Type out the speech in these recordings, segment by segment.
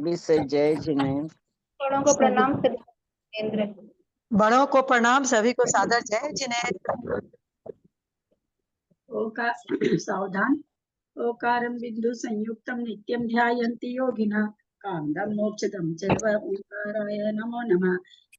सभी से जय जिनेन्द्र। बड़ों को प्रणाम सभी जिनेन्द्र। बड़ों को प्रणाम सभी को सादर जय जिनेन्द्र। ओकार सावधान। ओकारं बिंदु संयुक्तं नित्यं ध्यायन्ति योगिनः कामदं मोक्षदं चैव ओंकाराय नमो नमः।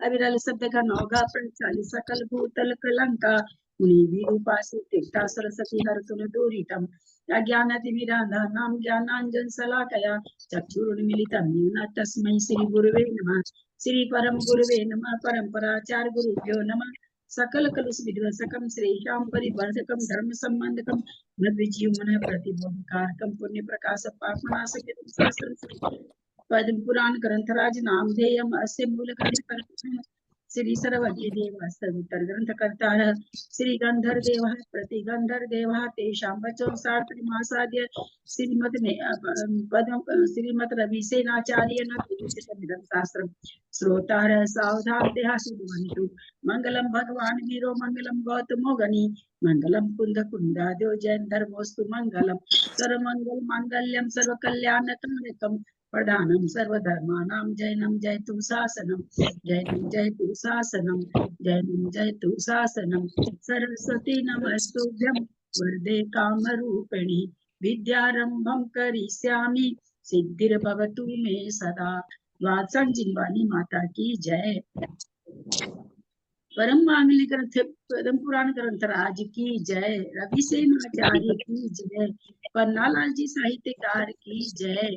अविरल शब्द का नौगा प्रचालि सकल भूतल कलंका मुनि उपासि तीर्था सरस्वती हरतुन दूरितम अज्ञानातिमिरान्धानां ज्ञानांजन शलाकया चक्षुरुन्मीलितं येन तस्मै श्री गुरुवे नमः। श्री परम गुरुवे नमः। परम्पराचार्य गुरुभ्यो नमः। सकल कलुष विध्वंसकम श्रेष्ठाम परिवर्धकम धर्म संबंधकम मद्विजीवमन प्रतिबोधकारकम पुण्य प्रकाश पापनाशकम सहस्र पद्म पुराण ग्रंथराज नामधेयम अस्य मूल ग्रंथ कर्ता श्री सर्वज्ञ देव सवितर ग्रंथ कर्ता श्री गंधर देव प्रतिगंधर देव तेषां वचो सार्थ श्रीमद पद्म श्रीमद रविसेनाचार्य न शास्त्र श्रोतार सावधान देहासुवन्तु मंगलम भगवान वीरो मंगलम गौतमो गणी मंगलम कुंद कुंदाद्यो जैन धर्मोस्तु मंगलम सर्वमंगल मांगल्यम सर्व कल्याण कारकम प्रधानम सर्वधर्मानां जैनम जयतु शासनम जैनम जयतु शासनम जैनम जयतु शासनम सरस्वती नमस्तुभ्यं वरदे कामरूपिणी विद्यारंभं करिष्यामि सिद्धिर्भवतु मे सदा। वात्संग जिनवानी माता की जय। परम मांगलिक ग्रंथ पद्म पुराण ग्रंथराज की जय। रविसेनाचार्य की जय। पन्नालाल जी साहित्यकार की जय।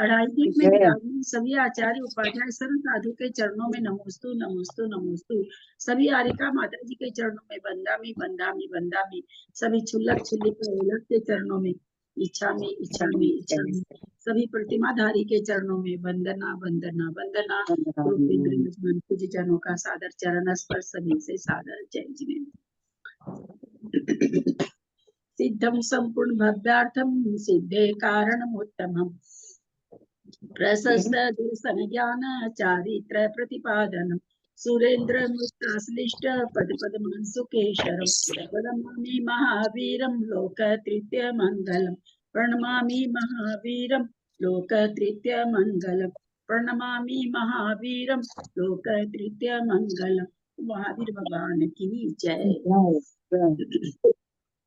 अढ़ाई फीट में विराजमान सभी आचार्य उपाध्याय सर्व साधु के चरणों में नमोस्तु नमोस्तु नमोस्तु। सभी आरिका माता जी के चरणों में बंदामी बंदामी बंदामी। सभी छुल्लक छुल्लिक के चरणों में इच्छा में इच्छा में इच्छा में। सभी प्रतिमाधारी के चरणों में वंदना वंदना वंदना। पूज्य जनों का सादर चरण स्पर्श सभी से सादर जय जिनेन्द्र। सिद्धम संपूर्ण भव्यार्थम सिद्धे कारणमुत्तमम् प्रशस्त दर्शन ज्ञान चारित्र प्रतिपादनम् सुरेंद्र मुक्ताश्लिष्ट पद पद्म सुकेशरम् प्रणमामि महावीरं लोकतृतीय मंगलम् प्रणमामि महावीरं लोकतृतीय मंगलम् प्रणमामि महावीरं लोकतृतीय मंगलम्। महावीर भगवान की जय।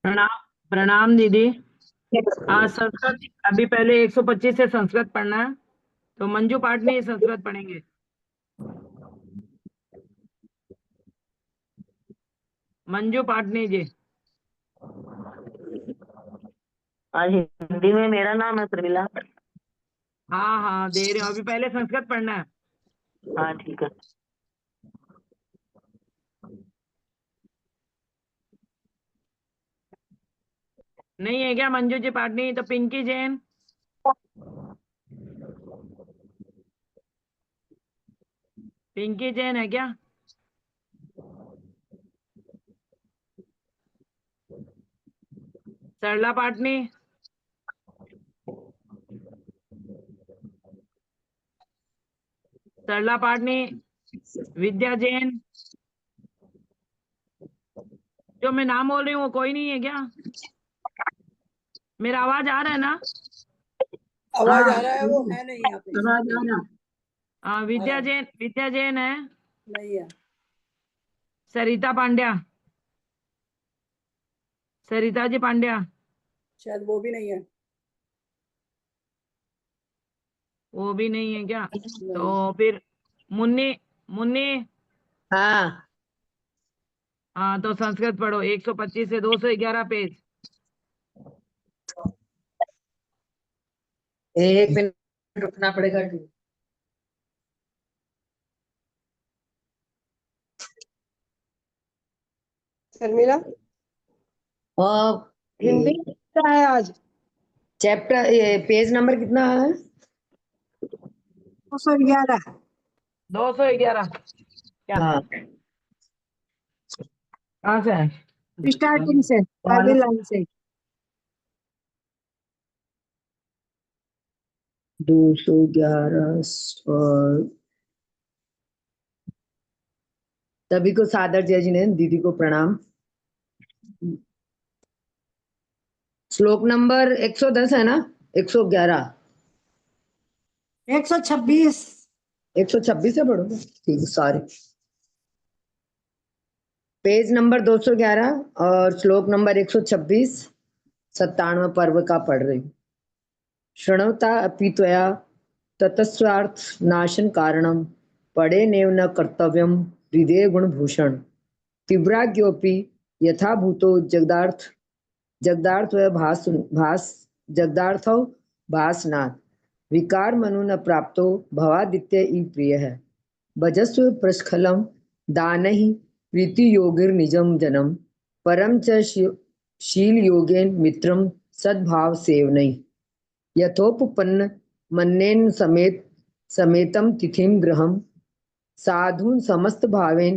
प्रणाम प्रणाम दीदी। संस्कृत अभी पहले 125 से संस्कृत पढ़ना है, तो मंजू पाटनी संस्कृत पढ़ेंगे। मंजू पाटनी जी। आज हिंदी में मेरा नाम है प्रमिला। हाँ हाँ दे रहे हो, अभी पहले संस्कृत पढ़ना है। हाँ ठीक है। नहीं है क्या मंजू जी पाटनी? तो पिंकी जैन। पिंकी जैन है क्या? सरला पाटनी। सरला पाटनी। विद्या जैन। जो मैं नाम बोल रही हूँ वो कोई नहीं है क्या? मेरा आवाज आ रहा है ना? आवाज आ रहा है, वो है नहीं यहाँ पे। आवाज आ रहा। हाँ विद्या जैन है। नहीं है। सरिता पांड्या। सरिता जी पांड्या। शायद वो भी नहीं है। वो भी नहीं है क्या? तो फिर मुन्नी। मुन्नी। हाँ हाँ तो संस्कृत पढ़ो 125 से 211 पेज। एक मिनट रुकना पड़ेगा। शर्मिला हिंदी कितना है आज? चैप्टर पेज नंबर कितना है? 211। 211 क्या? हाँ कहाँ से है? स्टार्टिंग से पहली लाइन से। 211 और सभी को सादर जय जिनेन्द्र। दीदी को प्रणाम। श्लोक नंबर 110 है ना? 111। 126 126 है, पढ़ो ठीक है, सॉरी। पेज नंबर 211 और श्लोक नंबर 126 97 पर्व का पढ़ रही हूँ। शृणवता अपि त्वया ततस्वार्थ नाशन कारणम पढ़े नेव न कर्तव्यम हृदय गुणभूषण तीव्राज्ञोपि यथा भूतो जगदार्थ जगदार्थो भासनाथ विकार मनु न प्राप्तो भवादित्य ई प्रिय है भजस्व प्रस्खलम दानहि प्रीति योगिर निजम जनम परम च शील योगेन मित्रम सद्भाव सेवनई यथोपपन्न मन्नेन समेतम तिथिम ग्रहम साधून समस्त भावेन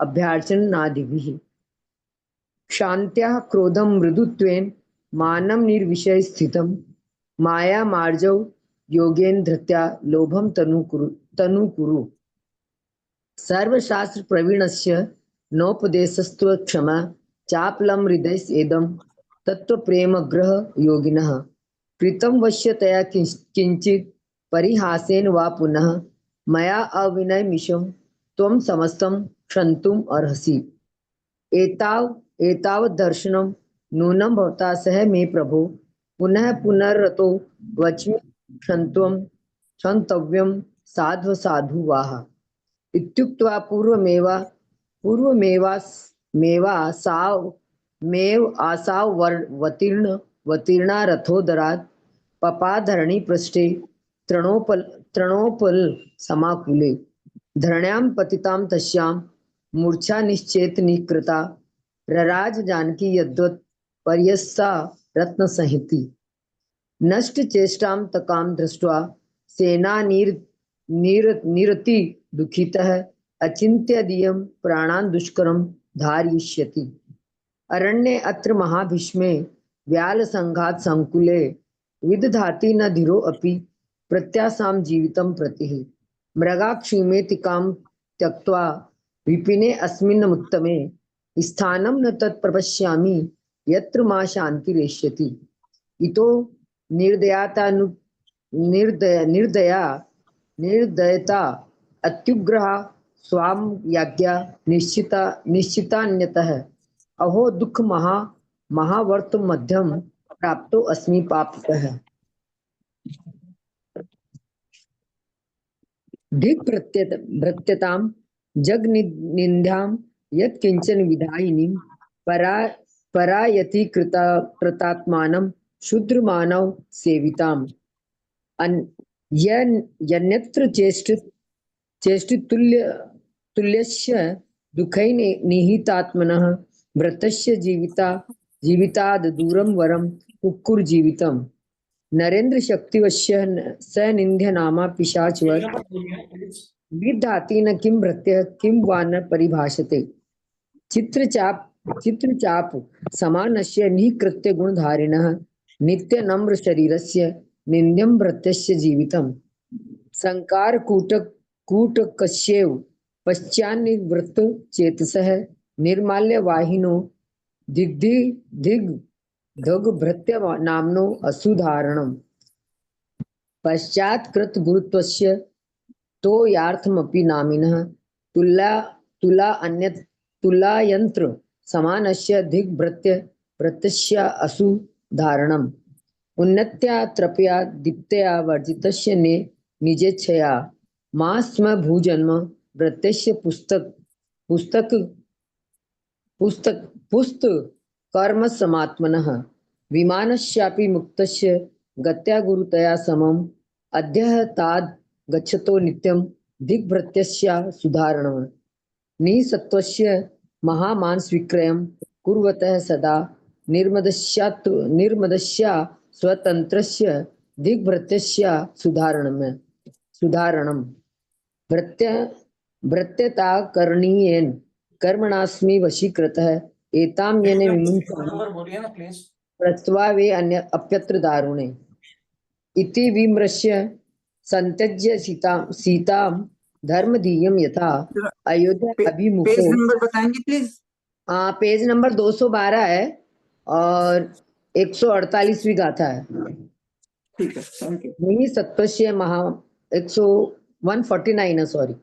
अभ्यार्चनादिभिः शान्त्या क्रोधं मृदुत्वेन मानं निर्विषय स्थितं माया मार्जौ योगेन धृत्या लोभं तनुकुरु सर्वशास्त्र प्रवीणस्य नोपदेशस्त्व क्षमा चापलं हृदयेदं तत्त्वप्रेम ग्रह योगिनः कृतं वश्यतया किंचित परिहासेन वा पुनः मया अविनयमिषं त्वं समस्तं क्षन्तुम् अर्हसि एतावद्दर्शनं नूनं भवता सह मे प्रभो पुनः पुनर्रतो वच्मि क्षन्तव्यं साधु वाह इत्युक्त्वा पूर्वमेव आसावतीर्णा रथोदरात् पपाधरणी पृष्ठे तृणोपल समाकुले धरण्यां पतितां तस्यां मूर्छा निश्चेत निकृता रराज जानकी यद्वत् पर्यस्सा रत्न संहिति नष्ट चेष्टां तकां दृष्ट्वा सेना निरति दुखितः अचिन्त्य दियं प्राणान् दुष्करं धारयिष्यति अरण्ये अत्र महाभीष्मे व्याल संघात संकुले विदधाति न धीरो अपि प्रत्यासां जीवितं प्रतिः मृगाक्षीमेतिकां त्यक्त्वा विपिने अस्मिन्मुत्तमे स्थानं न तत् प्रपश्यामि यत्र मा शान्तिरेष्यति इतो निर्दयता अत्युग्रहा स्वां याज्ञा निश्चितान्यतः अहो दुःख महावर्त मध्यम प्राप्तो अस्मि पापतः धिक् भृत्यतां जगनिन्दां यत्किंचन विधायिनीं परायति कृतात्मानं शूद्रमानव सेविताम् यन्यत्र चेष्टितुल्यस्य दुःखै निहितात्मनः व्रतस्य जीविताद् दूरं वरं कुक्कुरजीवितम् नरेंद्र शक्तिवश्य स निंध्य नामा पिशाचवर विधाति न किम भृत्य किम वा न परिभाषते चित्रचाप समानस्य निकृत्य गुणधारिणः नित्य नम्र शरीरस्य निंद्यं भृत्यस्य जीवितम् संकार कूटकस्यैव पश्चान्निवृत्त चेतसः निर्माल्य वाहिनो दिग् भृत्य नामनो असुधारणम पश्चात्कृत गुरुत्वस्य तो यार्थमपि नामिनः तुलायंत्र समानस्य भृत्यस्य असुधारणम उन्नत्या त्रपया दीप्तया वर्जितस्य निजेच्छया मा स्म भूजन्म भृत्यस्य पुस्तक कर्म समात्मनः विमानस्यापि मुक्तस्य गत्या गुरुतया समम् अद्यः ताद् गच्छतो नित्यं दिग्भृत्यस्य सुधारणम् निसत्वस्य महामानसविक्रयं कुर्वतः सदा निर्मदस्य स्वतन्त्रस्य दिग्भृत्यस्य सुधारणम् भृत्यता करणीयेन कर्मणास्मि वशीकृतः एतां येन विमुञ्चामि प्रस्त्वा वे अन्य अप्यत्र दारुणे इति विमृश्य संत्यज्य सीतां धर्मधीयं यथा अयोध्या अभिमुखो पेज नंबर बताएंगे प्लीज। पेज नंबर 212 है और 148वीं गाथा है। ठीक है, थैंक यू। नहीं सत्वस्य महा 149 सॉरी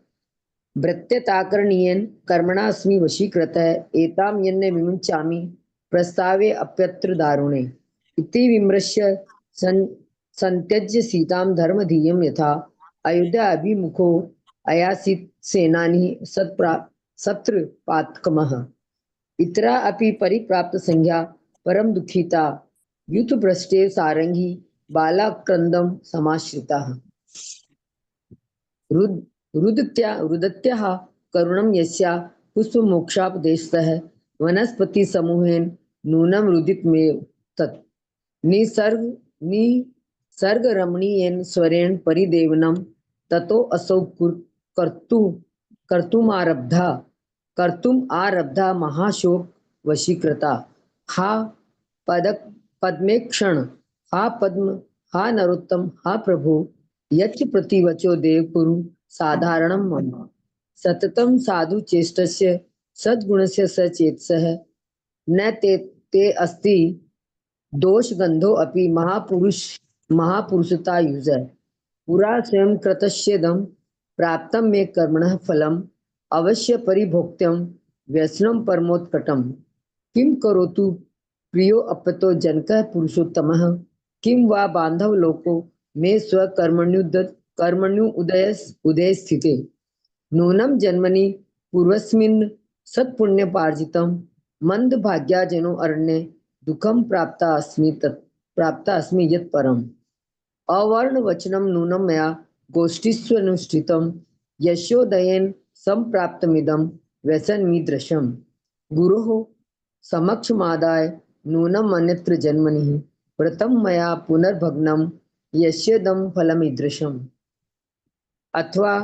भृत्यताकरणीयन कर्मणास्मि वशीकृतः एतां यन्ने विमुञ्चामि प्रस्तावे अप्यत्र दारुणे इति विमृश्य संत्यज्य सीतां धर्मधीयं यथा अयोध्या अभिमुखो अयासीत् सेनानी सत्रपातकमः इतरा अपि परिप्राप्त संज्ञा परम दुखिता युद्धभ्रष्टे सारंगी बालाक्रंदम समाश्रिताः रुदत्याः करुणं यस्या पुष्पमोक्षापदेशतः वनस्पति समूहेन नूनं रुदितमेव तत् निसर्ग रमणीयेन स्वरेण परिदेवनं ततो असौ कर्तुम आरब्धा महाशोक वशीकृता हा पद्मेक्षण हा पद्म हा नरोत्तम हा प्रभु यच्च प्रतिवचो देव कुरु साधारणं मम सततं साधु चेष्टस्य सद्गुणस्य सचेतसः न ते अस्ति दोष गंधो अपि महापुरुषता युजः पुरा स्वयं कृतस्येदं प्राप्तं मे कर्मणः फलम् अवश्य परिभोक्त्यं व्यसनं परमोत्कटं किं करोतु प्रियो अपतो जनकः पुरुषोत्तमः किं वा बांधव लोको मे कर्मण्यु उदय स्थिते नूनं जन्मनि पूर्वस्मिन् सत्पुण्यपार्जितं मंद भाग्याजनो अरण्ये दुःखं प्राप्ता अस्मि यत् परम् अवर्ण वचनं नूनं मया गोष्ठीस्वनुष्ठितं यशोदयेन संप्राप्तमिदं व्यसनमीदृशम् गुरोः समक्षमादाय नूनम् अन्यत्र जन्मनि व्रतं मया पुनर्भग्नं यस्येदं फलमीदृशम् अथवा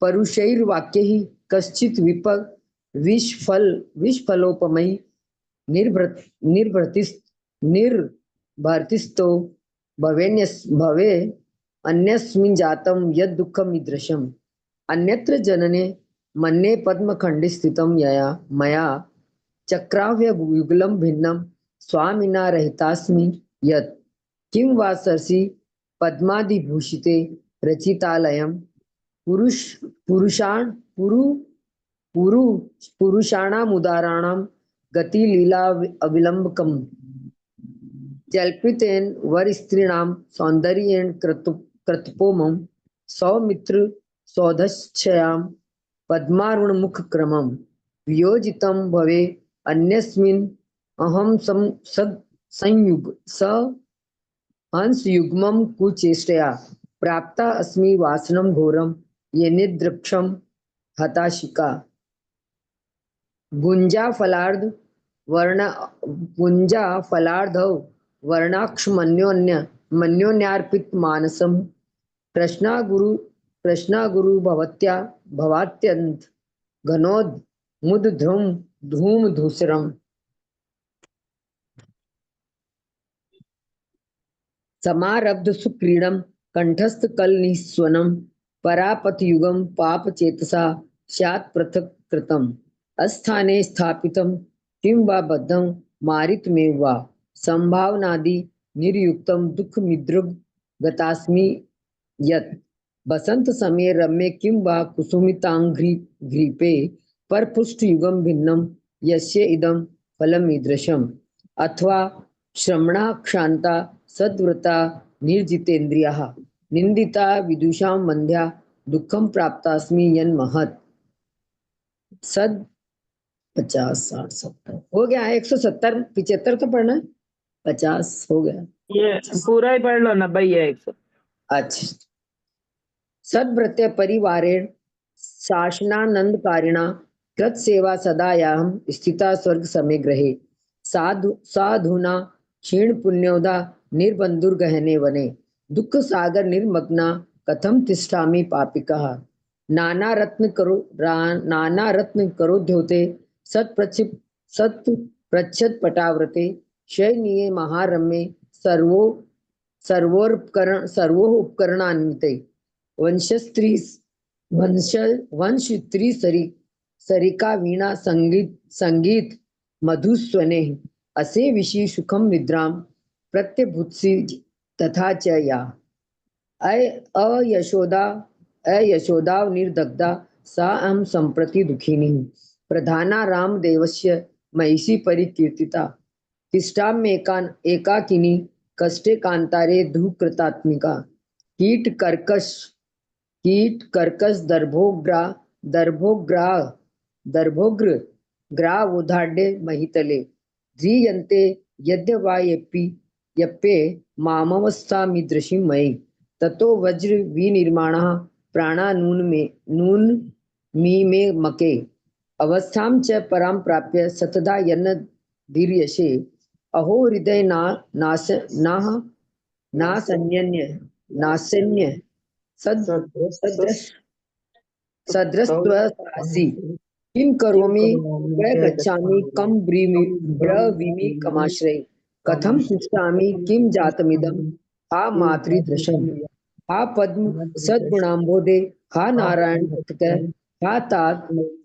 परुषैर्वाक्यैः कश्चित् विषफलोपमयी निर्भर्तिस्तो भवे अन्यस्मिन् जातं यद् दुःखम् ईदृशम् अन्यत्र जनने मन्ये पद्मखण्डे स्थितं यया मया चक्राव्य युगलं भिन्नं स्वामिना रहितास्मि यत् किं वा सरसि पद्मादिभूषिते रचितालयं पुरुषाणामुदाराणां गतिलीला अविलंबकम् जल्पितेन वरस्त्रीणां सौन्दर्येण कृतपोमं सौमित्र सौधश्चयां पद्मारुणमुखक्रमं वियोजितं भवे अन्यस्मिन् अहं हंसयुग्मं कुचेष्टया प्राप्ता अस्मि वासनं घोरं येनेदृक्षं हताशिका गुञ्जाफलार्धौ वर्णाक्षमन्योन्यार्पित मानसं कृष्णा गुरु भवात्यंत घनोद मुद धूम धूसरम समारब्ध सुक्रीडम कंठस्थ कल निस्वनम परापत युगम पाप चेतसा स्यात् पृथक् कृतम अस्थाने स्थापितं किं वा बद्धं मारितमेव वा संभावनादि निर्युक्तं दुःख मिदृग गतास्मि यत् बसंत समय रम्ये किं वा कुसुमितांघ्रिपे परपुष्ट युगम भिन्नं यस्य इदं फलमीदृशम् अथवा श्रमणा क्षांता सद्व्रता निर्जितेन्द्रियाः निंदिता विदुषां वंद्या दुःखं प्राप्तास्मि यन्महत् सद 50 60 70 हो गया है 170 75 तो पढ़ना है 50 हो गया ये पूरा ही पढ़ लो 90 है 100। अच्छा सद्व्रत्य परिवारेण शासनानंदकारिणा कृत सेवा सदायाहं स्थिता स्वर्ग समे ग्रहे साधुना क्षीण पुण्योदा निर्बंधुर्गहने वने दुःख सागर निर्मग्ना कथम तिष्ठामि पापिकः नाना रत्न करो ध्योते सत प्रच्छद पटाव्रते शयनीये महारम्ये सर्वोपकरणान्विते वंशत्री सरिका वीणा संगीत मधुस्वने असे विषी सुखम निद्राम प्रत्यभुत्सि तथा च या अयशोदा निर्दग्धा सा अहं सम्प्रति दुःखिनी प्रधाना रामदेवस्य महिषी परिकीर्तिता तिष्ठाम्येकान् एकाकिनी कष्टे कान्तारे दुःकृतात्मिका कीटकर्कश दर्भोग्र ग्रावोधाड्य महितले ध्रियन्ते यद्वा यप्ये मामवस्थामीदृशीं मयि ततो वज्र विनिर्माणः प्राणा नून मे मके अवस्थां च परां प्राप्य सतदा यन्न धीर्यसे अहो हृदय नासन्य सद्रस्त्वसि किं करोमि क्व गच्छामि कं ब्रवीमि कमाश्रये कथं तिष्ठामि किं जातमिदं हा मातृदृशम् हा पद्म सद्गुणाम्बोधे हा नारायण भक्तः हा तात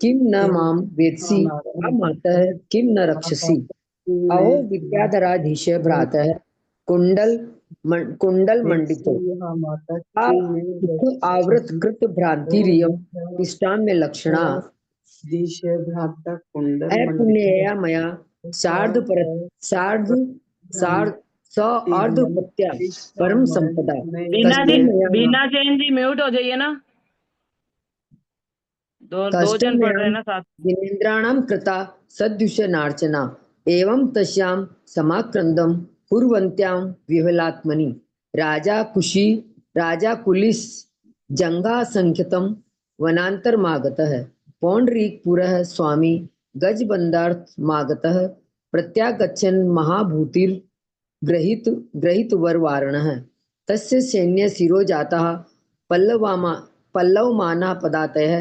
किं न मां वेत्सि हा मातः किं न रक्षसि अहो विद्याधराधीश भ्रातः कुंडल मंडितो हा आवृत कृत भ्रांतिरियं तिष्ठाम्य लक्षणा अपुण्यया मया सार्ध अर्धपत्या परम संपदा बीना जैन जी म्यूट हो जाइए ना, दो जन पढ़ रहे हैं ना साथ। जिनेन्द्राणां कृता सदृशनार्चना एवं तस्यां समाक्रन्दं कुर्वन्त्यां विह्वलात्मनि राजा कुलिस जंगा संख्यतम वनांतरमागतः पौंडरीकपुरः स्वामी गजबन्धार्थमागतः प्रत्यागच्छन् महाभूतिर ग्रहित वरवारणः तस्य सैन्य शिरोजातः पल्लवमाना पदातयः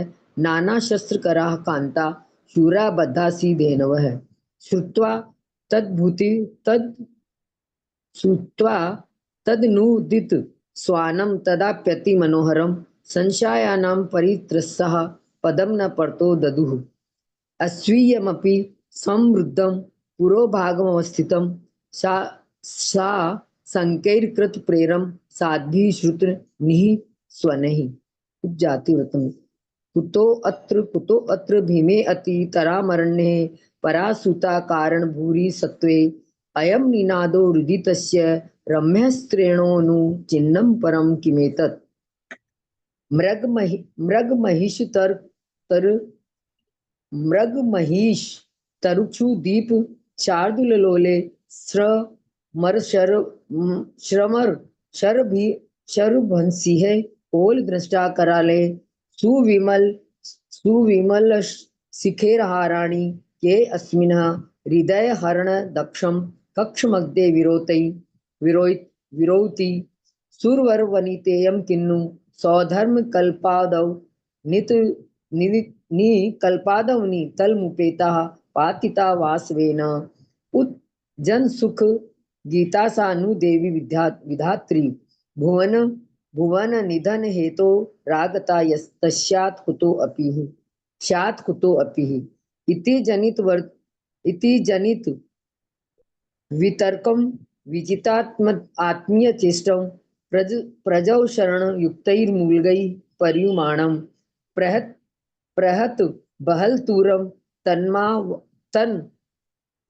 नानाशस्त्रकराः कान्ता शूरा बद्धासी धेनवः श्रुत्वा तदनुदित स्वानं तदाप्यति मनोहरं संशयानां परित्रस्सः पदं न परतो ददुः अस्वीयमपि समृद्धं पुरोभागमवस्थितं सा संकैर्कृत प्रेरम साध्वी श्रुत निहि स्वनहि उपजातिव्रतम् कुतो अत्र भीमे अति तरामरण्ये परासुता कारण भूरि सत्वे अयं निनादो रुदितस्य रम्यस्त्रेणोनु चिन्नं परम किमेतत् मृगमहिष तरुक्षु दीप शार्दुललोले श्रमर शरभंसिहे ओल दृष्टा कराले सुविमल शिखेरहाराणि के अस्मिन् हृदय हरण दक्षम कक्षमध्ये विरोति सुरवर वनितेयं किन्नु सौधर्म कल्पादौ निकल्पादवनि तलमुपेता पातिता वासवेन उत जन सुख गीता सानु देवी विधात्री भुवन निधन हेतो रागता तस्यात् कुतो अपि इति जनित वितर्कं विजितात्मीय चेष्टं प्रजौ शरण युक्तैर्मूलगैः पर्युमाणं प्रहत बहलतूरं तन्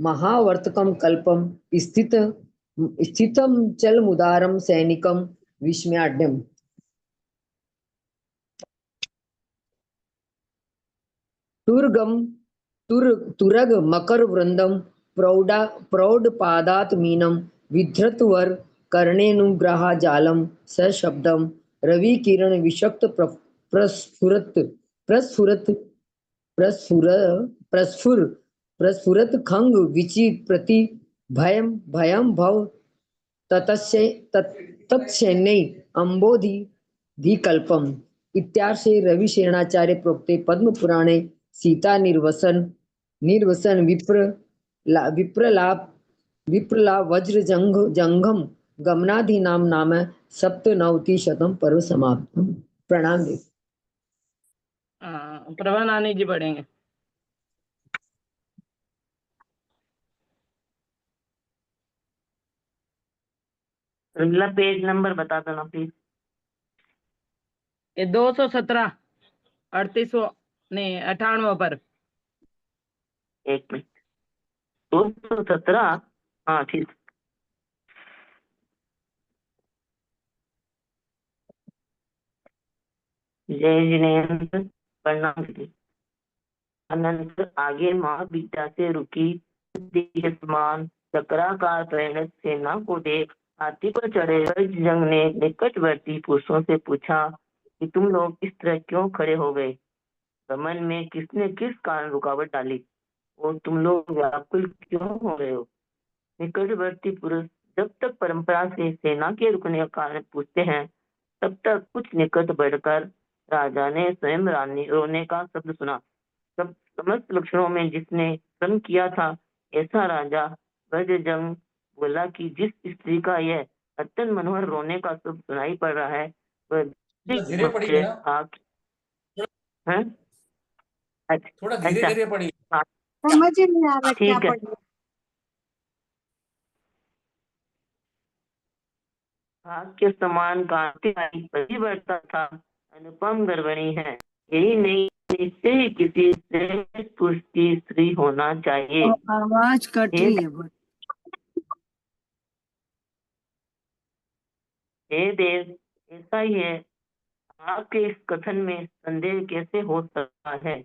महावर्तकं कल्पं स्थितं चलमुदारं सैनिकं विस्मयाढ्यम् तुरग मकर वृंदम प्रौढ़ मीनम विधृतवर कर्णेनुग्रहा जालम सशब्दम रवि किरण विषक्त प्रस्फुरत खंग विचि प्रति भयम भव तत्सैन्य अंबोधि धिकल्पम इत्यार्षे रविशेनाचार्य प्रोक्ते पद्म पुराणे सीता निर्वसन विप्रला वज्र जंघम गमनाधिनाम नाम सप्तनवतिशतम पर्व समाप्तम। प्रणाम जी। प्रभा नानी जी पढ़ेंगे। शर्मिला पेज नंबर बता दो ना प्लीज। ये 217 38वां नहीं 98वां पर। एक मिनट, 217। हाँ ठीक। जय जिनेन्द्र, प्रणाम दीदी। अनंत आगे माँ बीटा से रुकी के समान चक्राकार परिणत सेना को देख हाथी पर चढ़े जंग ने निकटवर्ती पुरुषों से पूछा कि तुम लोग इस तरह क्यों खड़े हो गए? गमन में किसने किस कारण रुकावट डाली और तुम लोग व्याकुल क्यों हो रहे हो? निकटवर्ती पुरुष जब तक परंपरा से सेना के रुकने का कारण पूछते हैं, तब तक कुछ निकट बढ़कर राजा ने स्वयं रानी रोने का शब्द सुना। सब समस्त लक्षणों में जिसने श्रम किया था, ऐसा राजा वज्रजंग बोला कि जिस स्त्री का यह अत्यंत मनोहर रोने का शब्द सुनाई पड़ रहा है, वह धीरे पढ़िए ना, है? थोड़ा धीरे अच्छा, धीरे पढ़िए। हाँ समझ ही नहीं आ रहा क्या ठीक है। पढ़ रहे। भाग के समान कांति वाली परिवर्तन था, अनुपम गर्भिणी है। यही नहीं, निश्चय ही किसी श्रेष्ठ पुरुष की स्त्री होना चाहिए। आवाज कट रही है बहुत। हे देव, ऐसा ही है। आपके इस कथन में संदेह कैसे हो सकता है?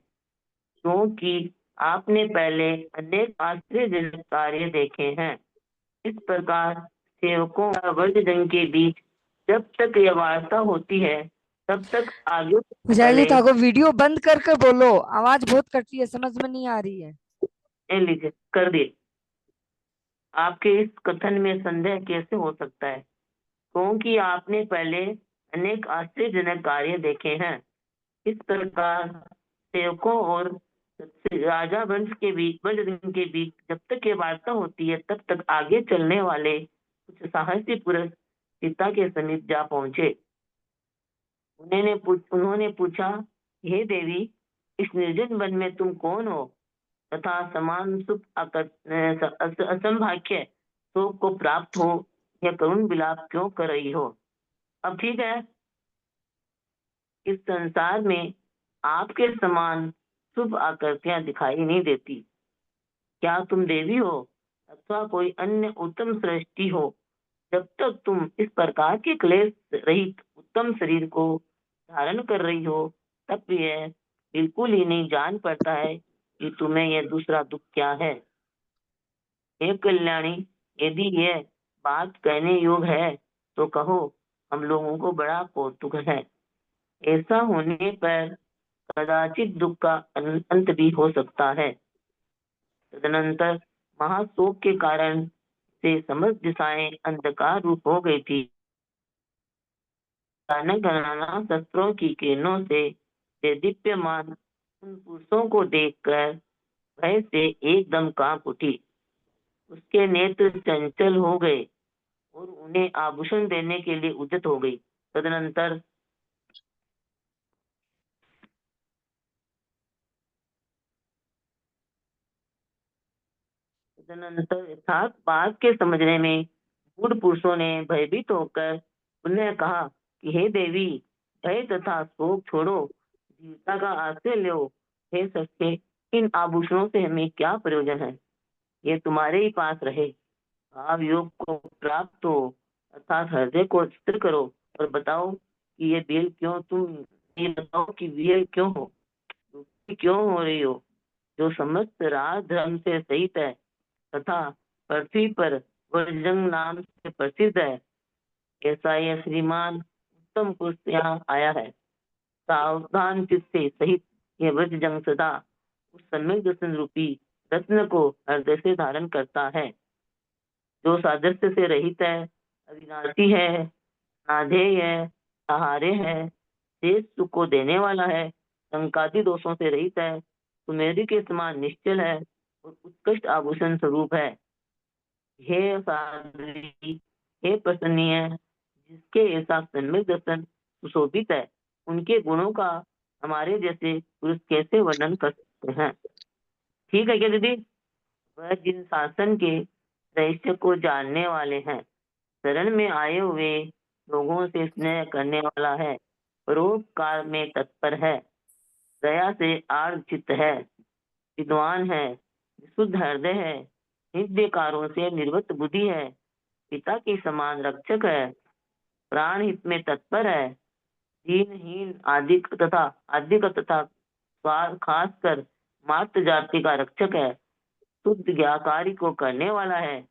क्योंकि आपने पहले अनेक आश्चर्यजनक कार्य देखे हैं। इस प्रकार सेवकों और वज्रजंग के बीच जब तक यह वार्ता होती है, तब तक आगे पुजारी ताको वीडियो बंद करके बोलो, आवाज बहुत कट रही है, समझ में नहीं आ रही है। लीजिए कर दिए। आपके इस कथन में संदेह कैसे हो सकता है? क्योंकि आपने पहले अनेक आश्चर्यजनक कार्य देखे हैं। इस प्रकार सेवकों और राजा वंश के बीच वज्रजंग के बीच जब तक ये वार्ता होती है, तब तक आगे चलने वाले कुछ साहसी पुरुष सीता के समीप जा पहुंचे। उन्होंने पूछा, हे देवी, इस निर्जन वन में तुम कौन हो तथा समान सुख असंभाग्य शोक को प्राप्त हो या करुण विलाप क्यों कर रही हो? अब ठीक है, इस संसार में आपके समान शुभ आकृतियां दिखाई नहीं देती। क्या तुम देवी हो अथवा कोई अन्य उत्तम सृष्टि हो? जब तक तुम इस प्रकार के क्लेश रहित उत्तम शरीर को धारण कर रही हो, तब यह बिल्कुल ही नहीं जान पड़ता है कि तुम्हें यह दूसरा दुख क्या है। हे कल्याणी, यदि यह बात कहने योग्य है तो कहो, हम लोगों को बड़ा कौतुक है। ऐसा होने पर कदाचित दुख का अंत भी हो सकता है। तदनंतर महाशोक के कारण से समस्त दिशाएं अंधकार रूप हो गई थी। नाना शस्त्रों की किरणों से दीप्यमान उन पुरुषों को देखकर भय से एकदम कांप उठी। उसके नेत्र चंचल हो गए और उन्हें आभूषण देने के लिए उद्यत हो गई। तदनंतर यथार्थ बात के समझने में बूढ़ पुरुषों ने भयभीत होकर उन्हें कहा कि हे देवी, भय तथा शोक छोड़ो, जीविका का आश्रय लो। हे सत्य, इन आभूषणों से हमें क्या प्रयोजन है? ये तुम्हारे ही पास रहे। भाव योग को प्राप्त हो, अर्थात हृदय को स्थिर करो और बताओ कि ये बेल क्यों तुम ये बताओ कि वीर क्यों हो, क्यों हो रही हो, जो समस्त राज धर्म से सहित है तथा पृथ्वी पर वज्रजंग नाम से प्रसिद्ध है। ऐसा यह श्रीमान उत्तम पुरुष यहाँ आया है। सावधान चित्त से सहित यह वज्रजंग सदा उस सम्यक दर्शन रूपी रत्न को हृदय से धारण करता है, जो सादृश्य से रहित है, अविनाशी है, नाधेय है, सहारे है, शेष सुख को देने वाला है, संकादी दोषों से रहित है, सुमेरु के समान निश्चल है और उत्कृष्ट आभूषण स्वरूप है। हे साध्वी, हे प्रसन्नीय, जिसके ऐसा सम्यक दर्शन सुशोभित है, उनके गुणों का हमारे जैसे पुरुष कैसे वर्णन कर सकते हैं? ठीक है क्या दीदी? वह जिन शासन के रहस्य को जानने वाले हैं, शरण में आए हुए लोगों से स्नेह करने वाला है, परोपकार में तत्पर है, दया से आर्चित है, विद्वान है, शुद्ध हृदय है, हृदय कार्यों से निर्वृत्त बुद्धि है, पिता के समान रक्षक है, प्राण हित में तत्पर है, दीनहीन आदि तथा खासकर मातृ जाति का रक्षक है, शुद्ध ज्ञाकारी को करने वाला है,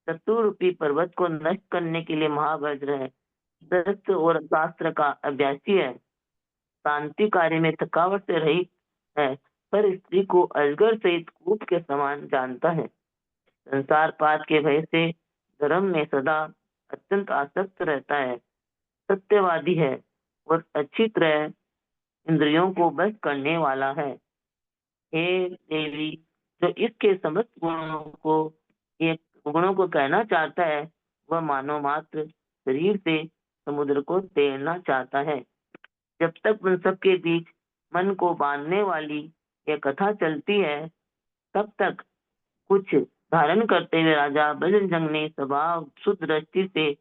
शत्रु रूपी पर्वत को नष्ट करने के लिए महावज्र है, शस्त्र और शास्त्र का अभ्यासी है, शांति कार्य में थकावट से रहित है, पर स्त्री को अजगर सहित कूप के समान जानता है, संसार पात के भय से धर्म में सदा अत्यंत आसक्त रहता है, सत्यवादी है और अच्छी तरह इंद्रियों को बस करने वाला है। हे देवी, जो इसके समस्त गुणों को कहना चाहता है, वह मानव मात्र शरीर से समुद्र को तैरना चाहता है। जब तक उन सबके बीच मन को बांधने वाली यह कथा चलती है, तब तक कुछ धारण करते हुए राजा बजरंग ने स्वभाव शुद्ध दृष्टि से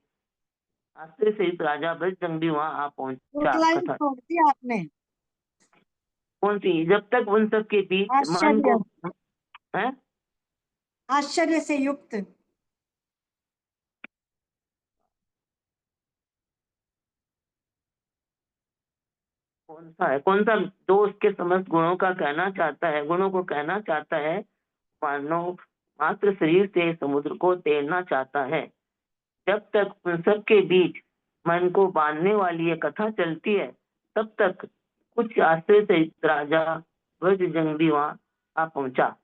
आश्चर्य से इस राजा बजरंग भी वहां आ पहुंचा। कथा छोड़ दिया आपने। कौन सी? जब तक उन सबके बीच मन को है आश्चर्य से युक्त। कौन सा जो उसके समस्त गुणों का कहना चाहता है, गुणों को कहना चाहता है, मानव मात्र शरीर से समुद्र को तैरना चाहता है। जब तक उन सबके बीच मन को बांधने वाली ये कथा चलती है, तब तक कुछ आश्चर्य से राजा बजरंग भी वहां आ पहुंचा।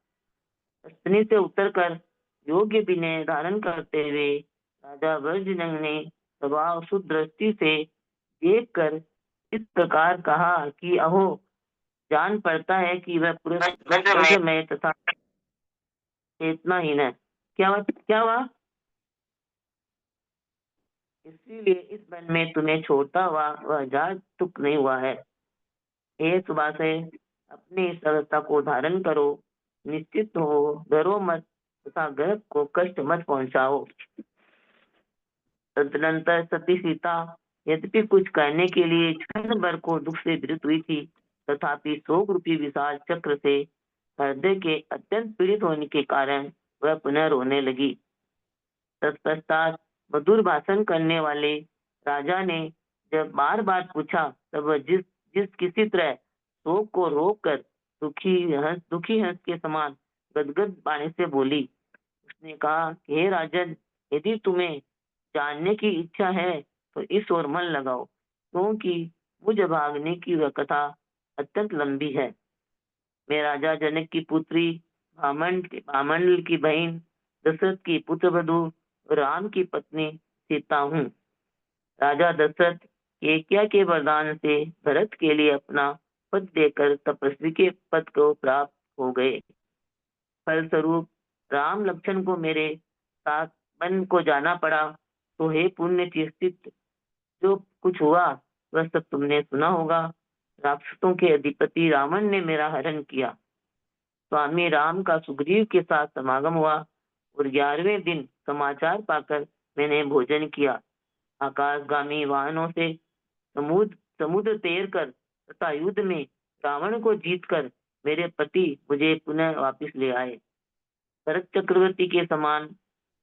अश्विनी से उतरकर योग्य विनय धारण करते हुए राजा बजरंग ने स्वभाव शुद्ध दृष्टि से देखकर इस प्रकार कहा कि अहो, जान पड़ता है कि वह पुरुष में तथा चेतनाहीन है। क्या हुआ? इसीलिए इस वन में तुम्हें छोड़ता हुआ वह जहाज तुक नहीं हुआ है। हे सुबासे, अपनी इस अवस्था को धारण करो, निश्चित हो, डरो मत तथा गर्भ को कष्ट मत पहुंचाओ। तदनंतर सती सीता यद्यपि कुछ कहने के लिए क्षण भर को दुख से विरत हुई थी, तथापि शोक रूपी विशाल चक्र से हृदय के अत्यंत पीड़ित होने के कारण वह पुनः रोने लगी। तत्पश्चात मधुर भाषण करने वाले राजा ने जब बार बार पूछा, तब वह जिस किसी तरह शोक को रोक कर दुखी हंस के समान गदगद पानी से बोली। उसने कहा, हे राजन, यदि तुम्हें जानने की इच्छा है तो इस ओर मन लगाओ, क्योंकि मुझे भागने की वह कथा अत्यंत लंबी है। मैं राजा जनक की पुत्री, भामंडल की बहन, दशरथ की पुत्रवधू, राम की पत्नी सीता हूँ। राजा दशरथ केकया के वरदान से भरत के लिए अपना पद देकर तपस्वी के पद को प्राप्त हो गए। फलस्वरूप राम लक्ष्मण को मेरे साथ वन को जाना पड़ा। तो हे पुण्य की स्थित, जो कुछ हुआ वह सब तुमने सुना होगा। राक्षसों के अधिपति रावण ने मेरा हरण किया। स्वामी राम का सुग्रीव के साथ समागम हुआ और 11वें दिन समाचार पाकर मैंने भोजन किया। आकाशगामी वाहनों से समुद्र तैर कर तथा युद्ध में रावण को जीतकर मेरे पति मुझे पुनः वापस ले आए। भरत चक्रवर्ती के समान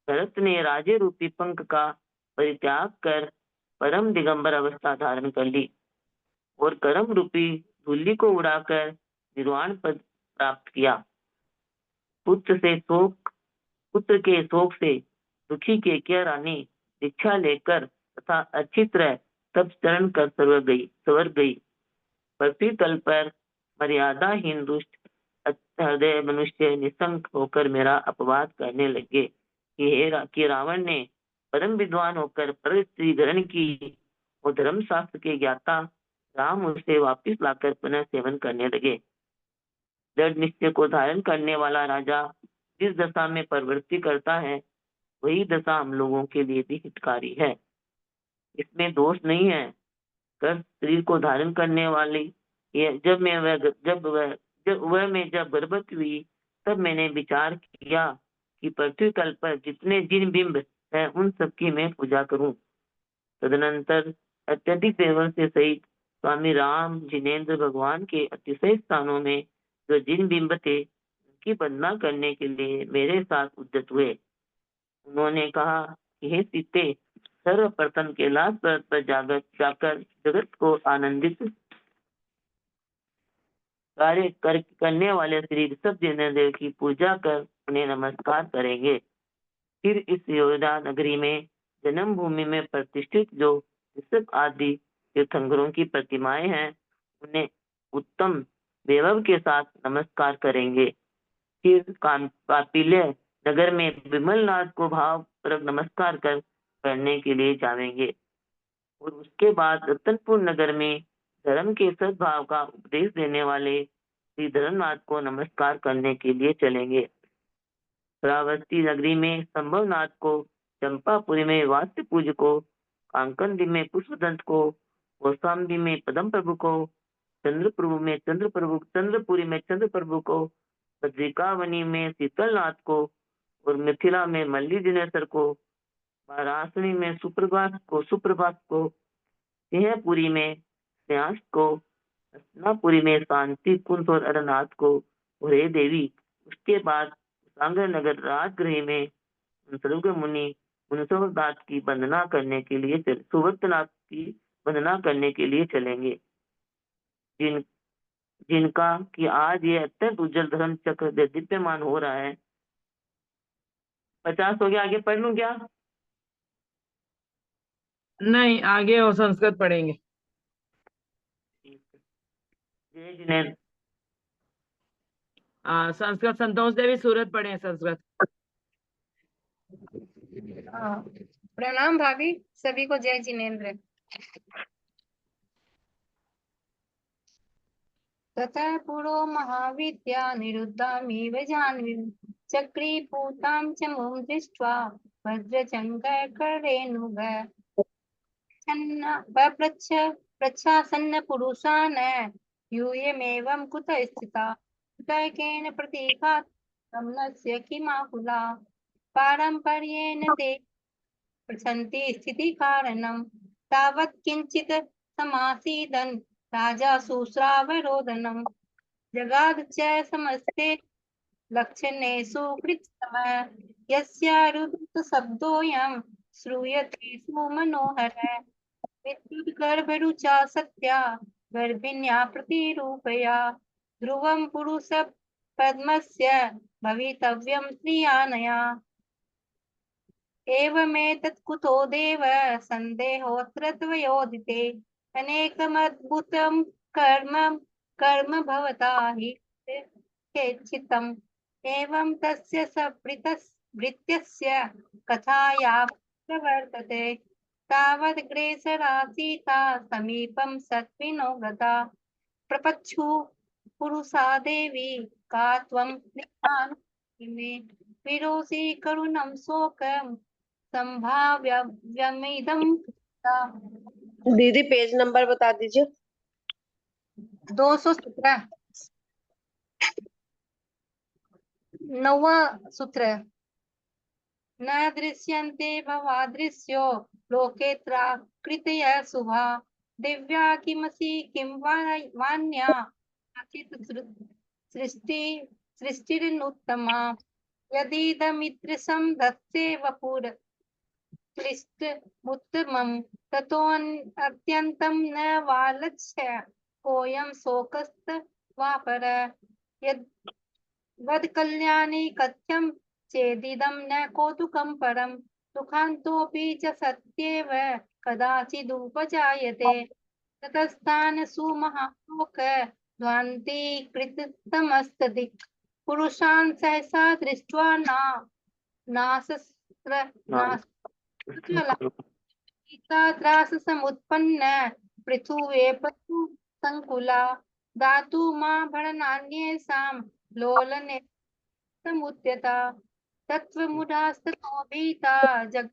भरत ने राजे रूपी पंख का परित्याग कर परम दिगंबर अवस्था धारण कर ली और कर्म रूपी धूलि को उड़ाकर निर्वाण पद प्राप्त किया। पुत्र के शोक से दुखी केकया रानी दीक्षा लेकर तथा अच्छी तरह तप चरण कर सवर गई। पृथ्वी तल पर मर्यादाहीन दुष्ट हृदय मनुष्य निसंक होकर मेरा अपवाद करने लगे कि रावण ने परम विद्वान होकर पर स्त्री ग्रहण की और धर्म शास्त्र के ज्ञाता राम उसे वापिस लाकर पुनः सेवन करने लगे। दृढ़ निश्चय को धारण करने वाला राजा जिस दशा में प्रवृत्ति करता है, वही दशा हम लोगों के लिए भी हितकारी है। इसमें दोष नहीं है। कर शरीर को धारण करने वाली जब गर्भवती हुई, तब मैंने विचार किया कि पृथ्वी तल पर जिन बिंब है उन सबकी मैं पूजा करूं। तदनंतर अत्यधिक देवर से सहित स्वामी राम जिनेन्द्र भगवान के अतिशय स्थानों में जो जिन बिंब थे उनकी वंदना करने के लिए मेरे साथ उद्यत हुए। उन्होंने कहा कि हे सीते, सर्वप्रथम कैलाश पर्वत पर जाकर जगत को आनंदित कार्य करने वाले श्री ऋषभ देव की पूजा कर उन्हें नमस्कार करेंगे। फिर इस योद्धा नगरी में जन्म भूमि में प्रतिष्ठित जो ऋषभ आदि तीर्थंकरों की प्रतिमाएं हैं उन्हें उत्तम वैभव के साथ नमस्कार करेंगे। फिर कापिल्य नगर में विमलनाथ को भावपूर्वक नमस्कार करने के लिए जाएंगे और उसके बाद रतनपुर नगर में धर्म के सद्भाव का उपदेश देने वाले श्री धर्मनाथ को नमस्कार करने के लिए चलेंगे। श्रावस्ती नगरी में संभवनाथ को, चंपापुरी में वास्य पूज को, कांकंदी में पुष्पदंत को, कौशाम्बी में पदम प्रभु को, चंद्रपुरी में चंद्र प्रभु को, बद्रिकावनी में शीतलनाथ को और मिथिला में मल्ली दिनेश्वर को, वाराणसी में सुप्रभात को, सिंहपुरी में स्यास को, हसनापुरी में शांति कुंज और अरनाथ को और हे देवी उसके बाद सांगर नगर राजगृह में मुनि मुनसवनाथ की वंदना करने के लिए सुवत्नाथ की वंदना करने के लिए चलेंगे, जिनका कि आज ये अत्यंत उज्जवल धर्म चक्र दीप्यमान हो रहा है। 50 हो गया, आगे पढ़ लूं क्या? नहीं, आगे और संस्कृत पढ़ेंगे। जय जिनेन्द्र। संस्कृत संतोष देवी सूरत पढ़े संस्कृत। प्रणाम भाभी, सभी को जय जिनेन्द्र। ततः पुरो महाविद्या निरुद्धामिव जाह्नवी चक्रीभूतां च मुं दृष्ट्वा वज्रचङ्करेणुग प्रच्छासन्न पुरुषान् यूयमेवं कुतः स्थिता कुतैकेन प्रतीघात् रमणस्य किमाकुला पारम्पर्येण ते पृच्छन्ति स्थितिकारणं तावत् किञ्चित् समासीदन् राजा सुश्रावरोदनं जगाद च समस्ते लक्षणेषु कृतसमः यस्य रुद्रशब्दोऽयं श्रूयते सुमनोहरः विद्युद्गर्भरुचा सत्या गर्भिण्या प्रतिरूपया ध्रुवं पुरुषपद्मस्य भवितव्यं स्त्रियानया एवमेतत् कुतो देव सन्देहोऽत्र त्वयोदिते अनेकमद्भुतं कर्म भवता हि केचितम् एवं तस्य भृत्यस्य कथाया प्रवर्तते तावत् ग्रेसरासीता समीपं सत्विनो गता प्रपच्छु पुरुषा देवी का त्वं मे विरोषि करुणं शोकं संभाव्यमिदं दीदी पेज नंबर बता दीजिए। 217 9वां सूत्र। न दृश्यन्ते भवादृश्यो लोके कृतय शुभा दिव्या किमसि किं वान्या सृष्टिरुत्तमा यदिदमिदृशं धत्ते वपुर उत्तमं ततोऽत्यन्तं न वालक्ष्य कोऽयं शोकस्तवापर वद कल्याणी कथ्यं चेदिदं न कौतुकं परं सुखान्तोऽपि च सत्येव कदाचिदुपजायते ततस्तान् सुमहालोक ध्वान्ति कृततमस्तदिक् पुरुषान् सहसा दृष्ट्वा त्राससमुत्पन्न पृथुवेपतु संकुला दातु मा भरनान्येषां लोलने समुद्यता तत्त्वमुढास्ततो भीता जग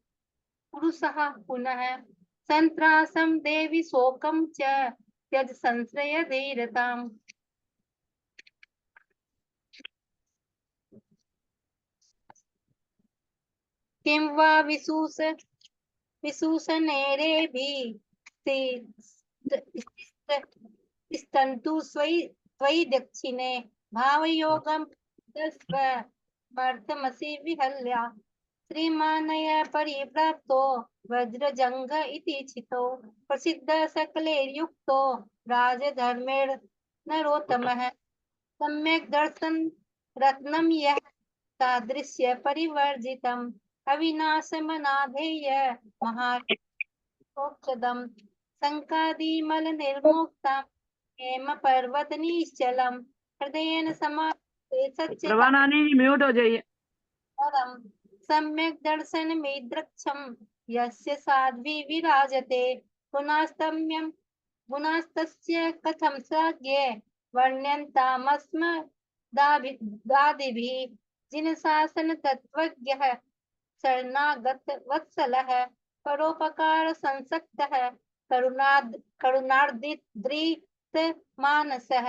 पुरुषः पुनः संत्रासं देवि शोकं च त्यज संश्रय धीरताम्। किं वा विशूषणेरेभिः स्तन्तु त्वयि दक्षिणे भावयोगं दस्वमर्थमसि विहल्या श्रीमानय परिप्राप्तो वज्रजङ्घ इति चितो प्रसिद्ध सकलैर्युक्तो राजधर्मेण नरोत्तमः सम्यक् दर्शन रत्नं यः तादृश्य परिवर्जितम् अविनाशमनाधेय महाक्षदम् शङ्कादिमल निर्मुक्तम् हेम पर्वत निश्चलम् हृदयेन समाप्ते सच्च प्रभा नानी जी म्यूट हो जाइए। सम्यक् दर्शनमिद्रक्षम् यस्य साध्वी विराजते गुणास्तस्य कथं सज्ञे वर्ण्यन्तामस्मदादिभिः जिनशासन तत्त्वज्ञः शरणागत वत्सलः परोपकार संसक्तः करुणार्दित मानसः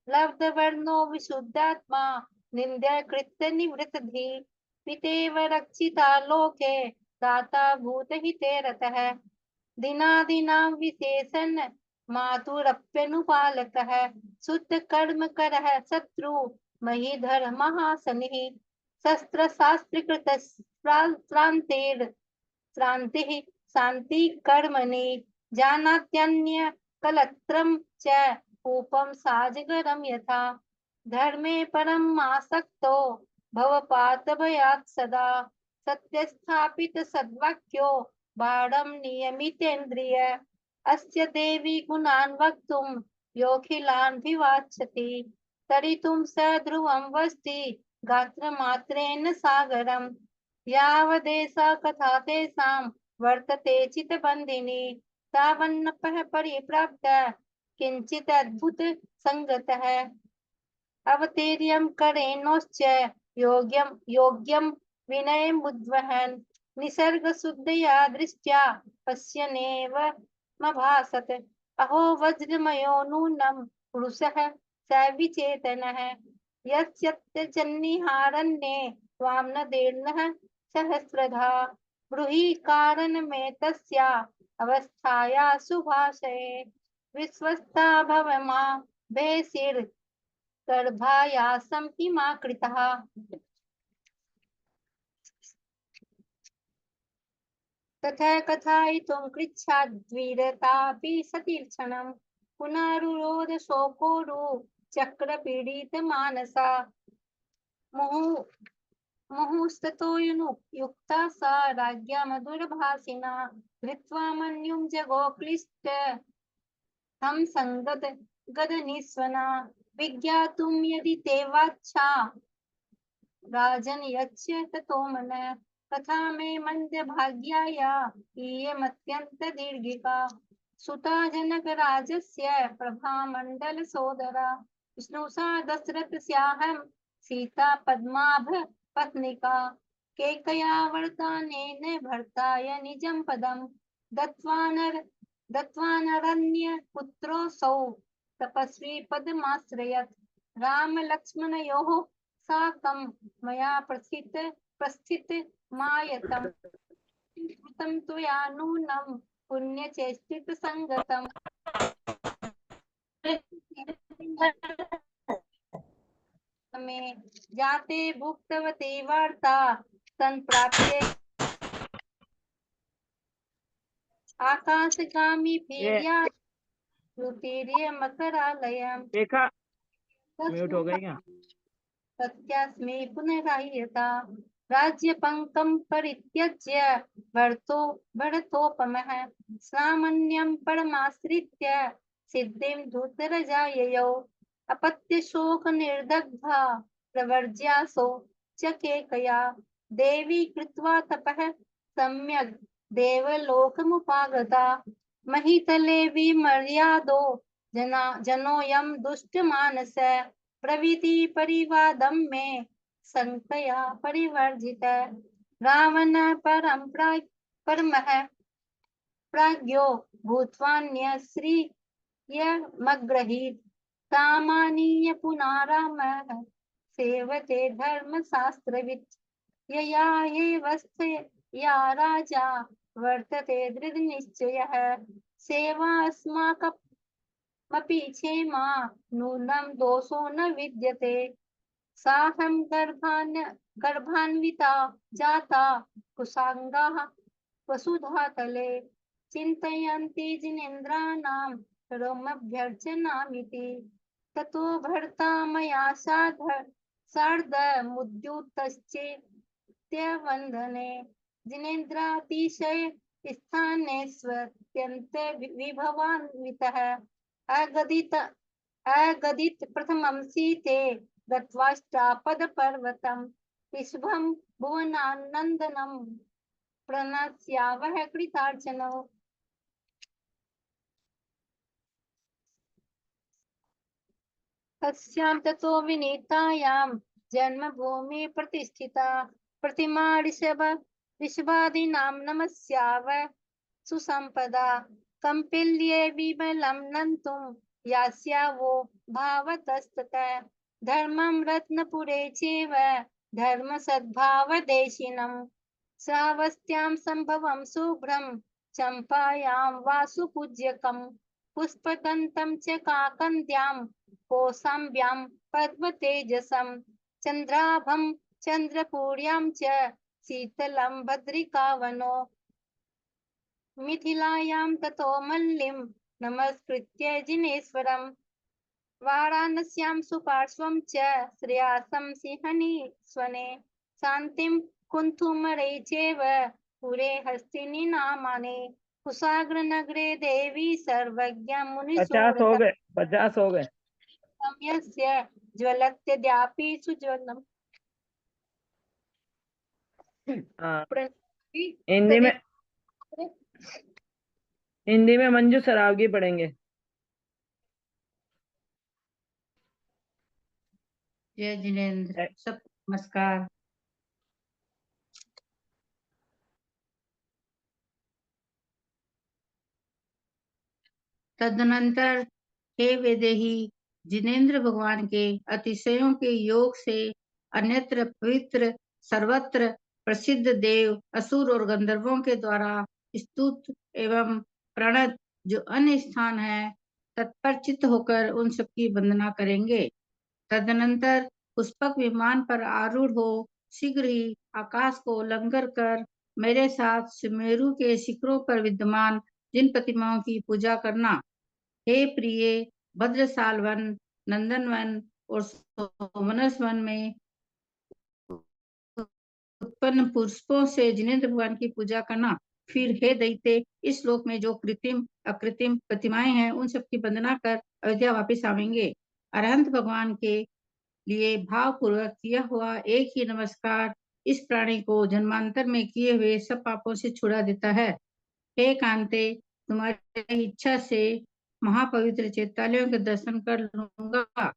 लब्धवर्णो विशुद्धात्मा निन्द्यकृत्य निवृत्तधि पितेव रक्षिता लोके दाता भूतहिते रतः दिनादिनां विशेषण मातुरप्यनुपालकः शुद्ध कर्म करः शत्रु महीधर महाशनिः शस्त्र शास्त्रकृत श्रान्तिः शान्ति कर्मणि जानात्यन्य कलत्रं च कूपं साजगरं यथा धर्मे परम् आसक्तो भवपातभयात् सदा सत्यस्थापित सद्वाक्यो बाढं नियमितेन्द्रिय अस्य देवी गुणान् वक्तुं योऽखिलान् विवाच्यति तरितुं स ध्रुवं वस्ति गात्रमात्रेण सागरम् यावदेषा कथा तेषां वर्तते चित्तबन्धिनी तावन्नपः परिप्राप्त किञ्चित् अद्भुत संगतः अवतीर्यं करेणोश्च योग्यं विनयमुद्वहन् निसर्गशुद्धया दृष्ट्या पश्यन्नेव मभासत अहो वज्रमयो नूनं पुरुषः स विचेतनः यस्यत्यजन्निहारण्ये त्वां न दीर्णः सहस्रधा ब्रूहि कारणमेतस्या अवस्थाया सुभाषये विश्वस्ता भव मा भेषिर् गर्भायासं किमा कृतः तथा कथयितुं कृच्छाद्वीरतापि सतीर्षणम् पुनरुरोध शोकोरु चक्रपीडितमानसा मुहुस्ततो युक्ता सा राज्ञा मधुरभाषिणा धृत्वा मन्युं जगो क्लिष्ट हम संगत गदनिस्वना विज्ञातुं यदि ते वाच्छा राजन यच्छ ततो मन कथा मे मंद भाग्याया इयमत्यंत दीर्घिका सुता जनक राजस्य प्रभा मंडल सोदरा विष्णुसा दशरथ स्याहं सीता पद्माभ पत्निका केकया वर्तानेन भर्ताय निजं पदं दत्वानरण्य पुत्रोऽसौ तपस्वी पदमाश्रयत् राम लक्ष्मणयोः साकं मया प्रस्थित मायतम् कृतं त्वया नूनं पुण्यचेष्टित संगतम् में जाते भुक्तवते वार्ता संप्राप्ते आकाशगामी भेया ज्योतिर्य मकरालयम् देखा म्यूट हो गई क्या? सत्यास्मे पुनरायता राज्य पंकं परित्यज्य भरतोपमः सामान्यं परमाश्रित्य सिद्धिं धूतराजययौ अपत्य शोक निर्दग्धा प्रवर्ज्यासो च केकया देवी कृत्वा तपः सम्यग् देवलोकमुपागता महीतले विमर्यादो जनोऽयं दुष्टमानस प्रवृत्ति परिवादं मे संकया परिवर्जित रावण परमः प्राज्ञो भूत्वान्य श्रियमग्रहीत् सामानीय पुनारामः सेवते धर्मशास्त्रवित् यया ये या राजा वर्तते दृढ़ निश्चयः सेवा अस्माकमपि क्षेमा नूनं दोषो न विद्यते साहं गर्भान्विता जाता कुशांगाः वसुधातले चिन्तयन्ति जिनेन्द्राणां रोमभ्यर्चनामिति ततो भर्ता मया सार्धमुद्युतश्चेत्यवन्दने जिनेन्द्रातिशय स्थानेष्वत्यन्त विभवान्वितः अगदित प्रथमं सीते गत्वाष्टापदपर्वतं ऋषभं भुवनानन्दनं प्रणस्यावः कृतार्चनो तस्यां ततो विनीतायां जन्मभूमि प्रतिष्ठिता प्रतिमा ऋषभादीनां नमस्याव सुसंपदा कम्पिल्ये विमलं नन्तुं यास्यावो भावतस्ततः धर्मं रत्नपुरे चैव धर्मसद्भावदेशिनं श्रावस्त्यां सम्भवं शुभ्रं चम्पायां वासुपूज्यकं पुष्पदन्तं च काकन्द्यां कौसाम्ब्यां पद्मतेजसं चन्द्राभं चन्द्रपूर्यां च शीतलं भद्रिकावनो मिथिलायां ततो मल्लिं नमस्कृत्य जिनेश्वरं वाराणस्यां सुपार्श्वं च श्रेयासं सिंहनीस्वने शान्तिं कुन्थुमरे चैव पुरे हस्तिनि नामानि कुशाग्रनगरे देवी सर्वज्ञ 50 हो गए सम्यस्य ज्वलत्यद्यापि सुज्वलम् हिंदी में मंजू सरावगी पढ़ेंगे। जय जिनेन्द्र, सब नमस्कार। तदनंतर हे वैदेही, जिनेन्द्र भगवान के अतिशयों के योग से अन्यत्र पवित्र सर्वत्र प्रसिद्ध देव असुर और गंधर्वों के द्वारा स्तुत एवं प्रणत जो अन्य स्थान है तत्पर चित्त होकर उन सबकी वंदना करेंगे। तदनंतर पुष्पक विमान पर आरूढ़ हो शीघ्र ही आकाश को उल्लंघन कर मेरे साथ सुमेरु के शिखरों पर विद्यमान जिन प्रतिमाओं की पूजा करना। हे प्रिय, भद्रसाल वन, नंदन वन और सोमनस वन में उत्पन्न पुष्पों से जिनेन्द्र भगवान की पूजा करना। फिर हे दैत्य, इस श्लोक में जो कृत्रिम अकृत्रिम प्रतिमाएं हैं उन सबकी वंदना कर अयोध्या वापिस आवेंगे। अरहंत भगवान के लिए भाव पूर्वक किया हुआ एक ही नमस्कार इस प्राणी को जन्मांतर में किए हुए सब पापों से छुड़ा देता है। हे कांते, तुम्हारी इच्छा से महापवित्र चैत्यालयों के दर्शन कर लूंगा,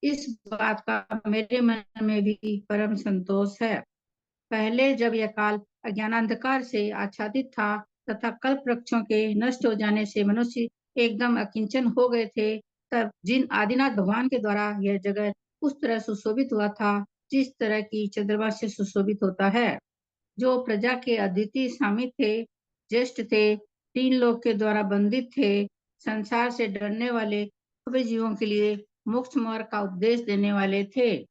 इस बात का मेरे मन में भी परम संतोष है। पहले जब यह काल अज्ञानांधकार से आच्छादित था तथा कल्प वृक्षों के नष्ट हो जाने से मनुष्य एकदम अकिंचन हो गए थे, तब जिन आदिनाथ भगवान के द्वारा यह जगत उस तरह सुशोभित हुआ था जिस तरह की चंद्रमा से सुशोभित होता है। जो प्रजा के अद्वितीय स्वामी थे, ज्येष्ठ थे, 3 लोक के द्वारा बंधित थे, संसार से डरने वाले सभी जीवों के लिए मोक्ष मार्ग का उपदेश देने वाले थे,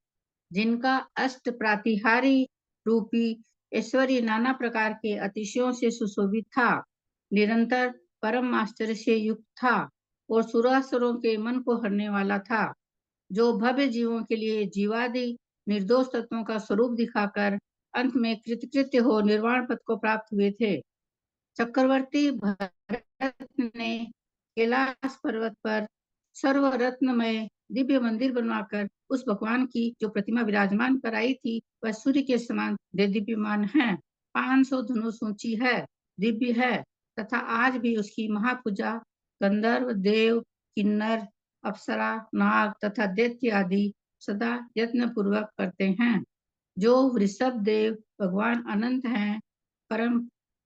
जिनका अष्ट प्रातिहारी रूपी ऐश्वर्य नाना प्रकार के अतिशयों से सुशोभित था, निरंतर परम आश्चर्य से युक्त था और सुरासुरों के मन को हरने वाला था, जो भव्य जीवों के लिए जीवादि निर्दोष तत्वों का स्वरूप दिखाकर अंत में कृतकृत्य हो निर्वाण पद को प्राप्त हुए थे। चक्रवर्ती भरत ने कैलाश पर्वत पर सर्वरत्नमय दिव्य मंदिर बनवाकर उस भगवान की जो प्रतिमा विराजमान कराई थी वह सूर्य के समान देदीप्यमान है, 500 धनुष ऊंची है, दिव्य है तथा आज भी उसकी महापूजा गंधर्व, देव, किन्नर, अप्सरा, नाग तथा दैत्य आदि सदा यत्न पूर्वक करते हैं। जो वृषभ देव भगवान अनंत हैं, परम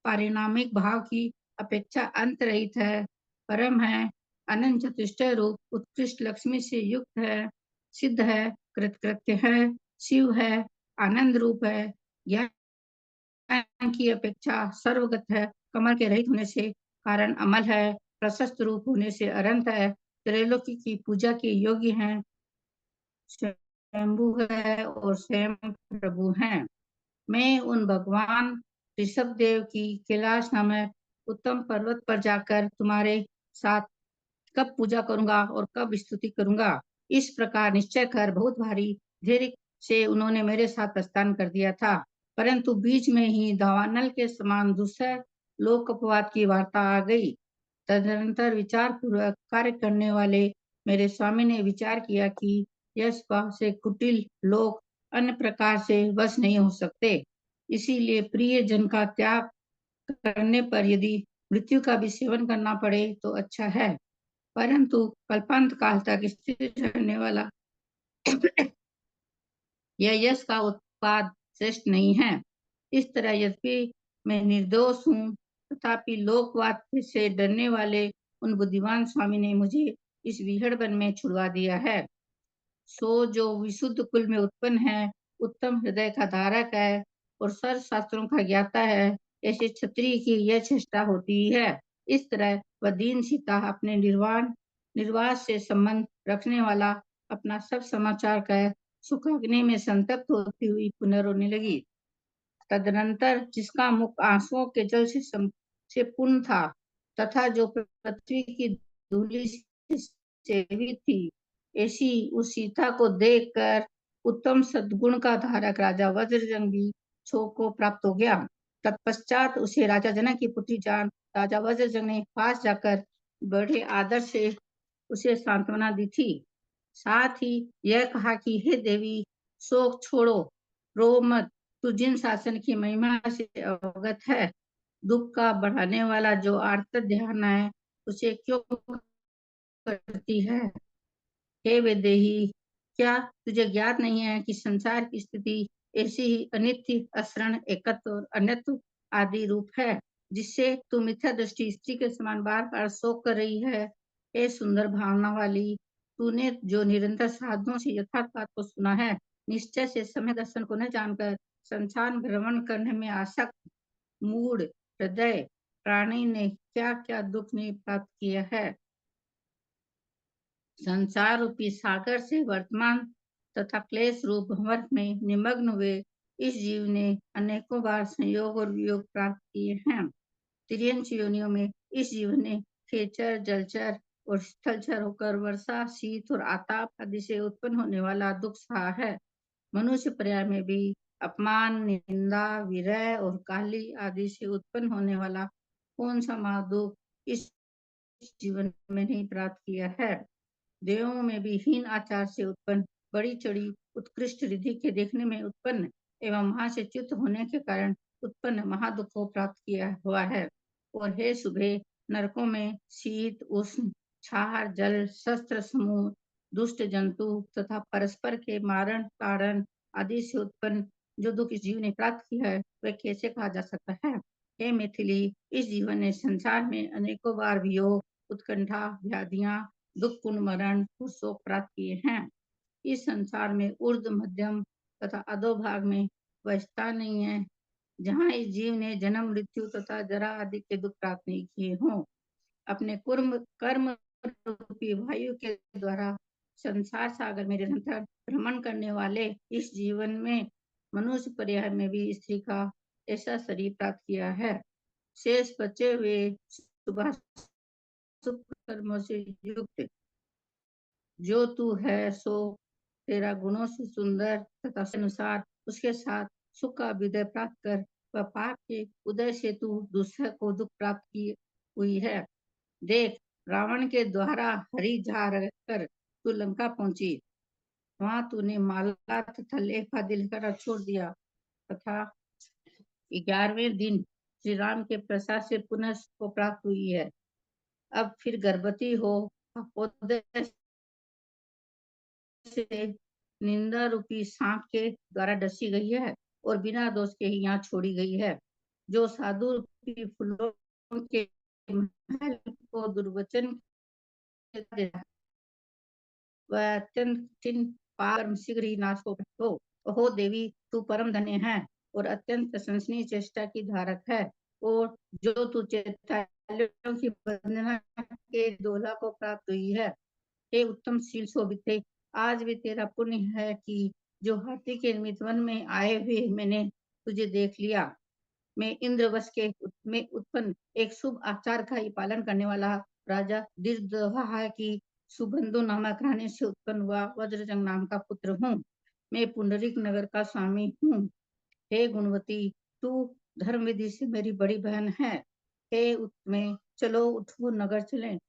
पारिणामिक भाव की अपेक्षा अंत रहित है, परम है, अनंत चतुष्टय रूप उत्कृष्ट लक्ष्मी से युक्त है, सिद्ध है, कृतकृत्य है, शिव है, आनंद रूप है, ज्ञान की अपेक्षा सर्वगत है, कमल के रहित होने से कारण अमल है, प्रशस्त रूप होने से अनंत है, त्रैलोकी की पूजा के योग्य हैं, स्वयंभू है और स्वयं प्रभु हैं। मैं उन भगवान ऋषभ देव की कैलाश नामक उत्तम पर्वत पर जाकर तुम्हारे साथ कब पूजा करूंगा और कब स्तुति करूंगा। इस प्रकार निश्चय कर बहुत भारी धैर्य से उन्होंने मेरे साथ प्रस्थान कर दिया था, परंतु बीच में ही दावानल के समान दूसरे लोक अपवाद की वार्ता आ गई। तदनंतर विचार पूर्वक कार्य करने वाले मेरे स्वामी ने विचार किया कि यह स्वभाव से कुटिल लोग अन्य प्रकार से वश नहीं हो सकते, इसीलिए प्रिय जन का त्याग करने पर यदि मृत्यु का भी सेवन करना पड़े तो अच्छा है, परंतु कल्पांत काल तक स्थिर रहने वाला यह यश का उत्पाद श्रेष्ठ नहीं है। इस तरह यद्यपि मैं निर्दोष हूँ, तथापि लोकवाद से डरने वाले उन बुद्धिमान स्वामी ने मुझे इस विहड़ वन में छुड़वा दिया है। सो जो विशुद्ध कुल में उत्पन्न है, उत्तम हृदय का धारक है और सर्व शास्त्रों का ज्ञाता है, ऐसे क्षत्रिय की यह चेष्टा होती है। इस तरह वह दीन सीता अपने निर्वास से संबंध रखने वाला अपना सब समाचार कह सुख अग्नि में संतप्त होती हुई पुनः लगी। तदनंतर जिसका मुख आंसुओं के जल से पूर्ण था तथा जो पृथ्वी की धूलि से सेवित थी, ऐसी उस सीता को देखकर उत्तम सद्गुण का धारक राजा वज्रजंग भी शोक को प्राप्त हो गया। तत्पश्चात उसे राजा जनक की पुत्री जान राजा वज्रजंग ने पास जाकर बड़े आदर से उसे सांत्वना दी थी। साथ ही यह कहा कि हे देवी, शोक छोड़ो, रो मत, तू जिन शासन की महिमा से अवगत है, दुख का बढ़ाने वाला जो आर्त ध्यान है उसे क्यों करती है। हे वैदेही, क्या तुझे ज्ञात नहीं है कि संसार की स्थिति ऐसी ही अनित्य, अशरण, एकत्व और अन्यत्व आदि रूप है, जिससे तू मिथ्या दृष्टि स्त्री के समान बार बार शोक कर रही है। हे सुंदर भावना वाली, तूने जो निरंतर साधनों से यथार्थ बात को सुना है, निश्चय से समय दर्शन को न जानकर संसार भ्रमण करने में आसक्त मूढ़ हृदय प्राणी ने क्या क्या दुख नहीं प्राप्त किया है। संसार रूपी सागर से वर्तमान तथा क्लेश रूप भंवर में निमग्न हुए इस जीव ने अनेकों बार संयोग और वियोग प्राप्त किए हैं। तिर्यंश योनियों में इस जीव ने खेचर, जलचर और स्थलचर होकर वर्षा, शीत और आताप आदि से उत्पन्न होने वाला दुख सहा है। मनुष्य पर्याय में भी अपमान, निंदा, विरह और काली आदि से उत्पन्न होने वाला कौन सा महादुख इस जीवन में नहीं प्राप्त किया है। देवों में भी हीन आचार से उत्पन्न, बड़ी चढ़ी उत्कृष्ट रिद्धि के देखने में उत्पन्न एवं वहां से च्युत होने के कारण उत्पन्न महादुख को प्राप्त किया हुआ है। और हे सुबह, नरकों में शीत, उष्ण, क्षार, जल, शस्त्र समूह, दुष्ट जंतु तथा परस्पर के मारण, ताड़न आदि से उत्पन्न जो दुख इस जीव ने प्राप्त किया है, वह कैसे कहा जा सकता है। हे मैथिली, इस जीवन ने संसार में अनेकों बार वियोग, उत्कंठा, व्याधियां, दुख, पूर्ण मरण और शोक प्राप्त किए हैं। इस संसार में ऊर्ध्व, मध्यम तथा अधोभाग में वह स्थान नहीं है जहाँ इस जीव ने जन्म, मृत्यु तथा जरा आदि के दुख प्राप्त नहीं किए हों। अपने कर्म रूपी वायु के द्वारा संसार सागर में निरंतर भ्रमण करने वाले इस जीवन में मनुष्य पर्याय में भी स्त्री का ऐसा शरीर प्राप्त किया है। शेष बचे हुए सुबह शुभ कर्मों से युक्त जो तू है, सो तेरा गुणों से सुंदर तथा अनुसार उसके साथ सुख का विदय प्राप्त कर वह पाप के उदय से तू दूसरे को दुख प्राप्त की हुई है। देख, रावण के द्वारा हरी जा कर तू लंका पहुंची, वहां तूने माला तथा लेखा दिलकर छोड़ दिया तथा 11वें दिन श्री राम के प्रसाद से पुनः को प्राप्त हुई है। अब फिर गर्भवती हो, से निंदा रूपी सांप के द्वारा डसी गई है और बिना दोष के ही यहाँ छोड़ी गई है। जो साधु रूपी फूलों के महल को दुर्वचन वह अत्यंत शीघ्र ही नाश हो। ओहो देवी, तू परम धन्य है, और अत्यंत प्रशंसनीय चेष्टा की धारक है, और जो तू चैतालियों की वंदना के दोला को प्राप्त हुई है। हे उत्तम शील शोभिते, आज भी तेरा पुण्य है कि जो हाथी के निमित्त वन में आए हुए मैंने तुझे देख लिया। मैं इंद्रवश में उत्पन्न एक शुभ आचार का ही पालन करने वाला राजा दीर्घदोहा है कि सुबंधु नामक रानी से उत्पन्न हुआ वज्रजंग नाम का पुत्र हूँ। मैं पुंडरीक नगर का स्वामी हूँ। हे गुणवती, तू धर्म विधि से मेरी बड़ी बहन है। हे में चलो उठो, नगर चलें,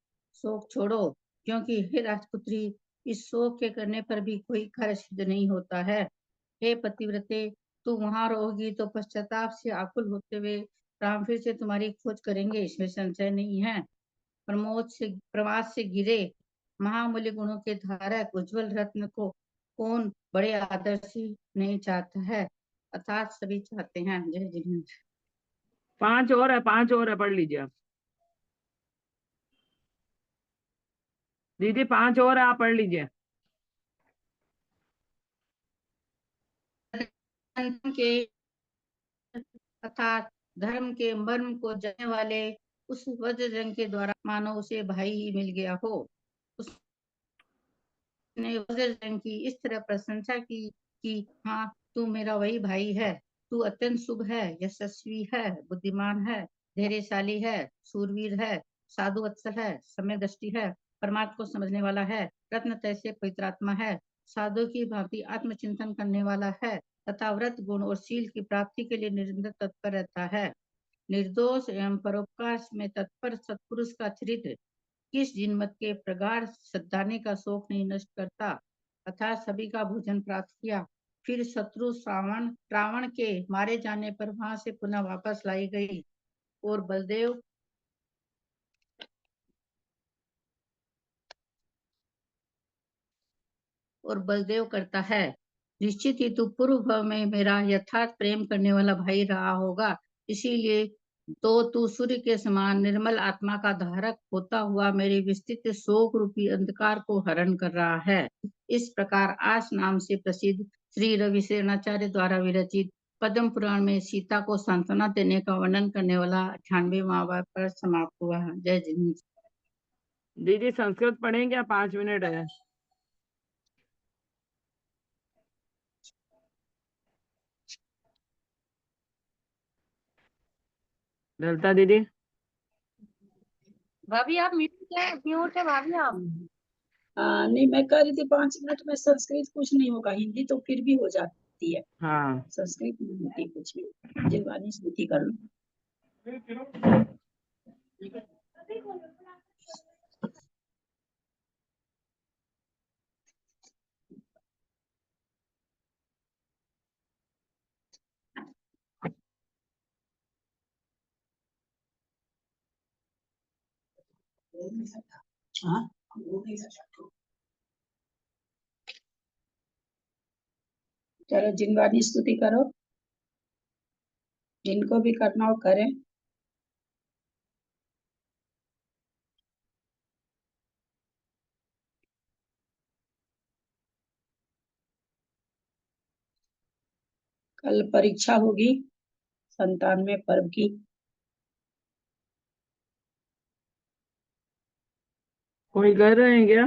शोक छोड़ो, क्योंकि हे राजपुत्री, इस शोक के करने पर भी कोई कार्य सिद्ध नहीं होता है। हे पतिव्रते, तू वहां रहोगी तो पश्चाताप से आकुल होते हुए राम फिर से तुम्हारी खोज करेंगे, इसमें संशय नहीं है। प्रमाद से गिरे महामूल्य गुणों के धारक उज्जवल रत्न को कौन बड़े आदर से नहीं चाहता है, अर्थात सभी चाहते हैं। जय जिनेन्द्र। 5 और है, 5 और है, पढ़ लीजिए आप दीदी। 5 और है, आप पढ़ लीजिए। के अर्थात धर्म के मर्म को जानने वाले उस वज्रजंग के द्वारा मानो उसे भाई ही मिल गया हो। उसने वज्रजंग की इस तरह प्रशंसा की कि हाँ, तू मेरा वही भाई है। तू अत्यंत शुभ है, यशस्वी है, बुद्धिमान है, धैर्यशाली है, सूरवीर है, साधु वत्सल है, समय दृष्टि है, परमात्मा को समझने वाला है, रत्न तैसे पवित्रात्मा है, साधु की भांति आत्मचिंतन करने वाला है, तथा व्रत गुण और शील की प्राप्ति के लिए निरंतर तत्पर रहता है। निर्दोष एवं परोपकार में तत्पर सत्पुरुष का चरित्र किस जिनमत के प्रगाढ़ सद्दाने का शोक नहीं नष्ट करता, अर्थात सभी का भोजन प्राप्त किया। फिर शत्रु रावण के मारे जाने पर वहां से पुनः वापस लाई गई, और बलदेव करता है, निश्चित ही तू पूर्व भव में मेरा यथार्थ प्रेम करने वाला भाई रहा होगा, इसीलिए तो तू सूर्य के समान निर्मल आत्मा का धारक होता हुआ मेरे विस्तृत शोक रूपी अंधकार को हरण कर रहा है। इस प्रकार आस नाम से प्रसिद्ध श्री रवि सेनाचार्य द्वारा विरचित पद्म पुराण में सीता को सांत्वना देने का वर्णन करने वाला 98वां पर समाप्त हुआ है। जय जिनेन्द्र। दीदी संस्कृत पढ़ेंगे, 5 मिनट है। ललिता दीदी। भाभी आप म्यूट है भाभी आप। नहीं, मैं कह रही थी 5 मिनट में संस्कृत कुछ नहीं होगा, हिंदी तो फिर भी हो जाती है। हाँ, संस्कृत नहीं होती कुछ भी। जिनवानी स्तुति कर लो। हाँ, चलो जिनवानी स्तुति करो, जिनको भी करना हो करें। कल परीक्षा होगी 97वें पर्व की। कोई कर रहे हैं क्या?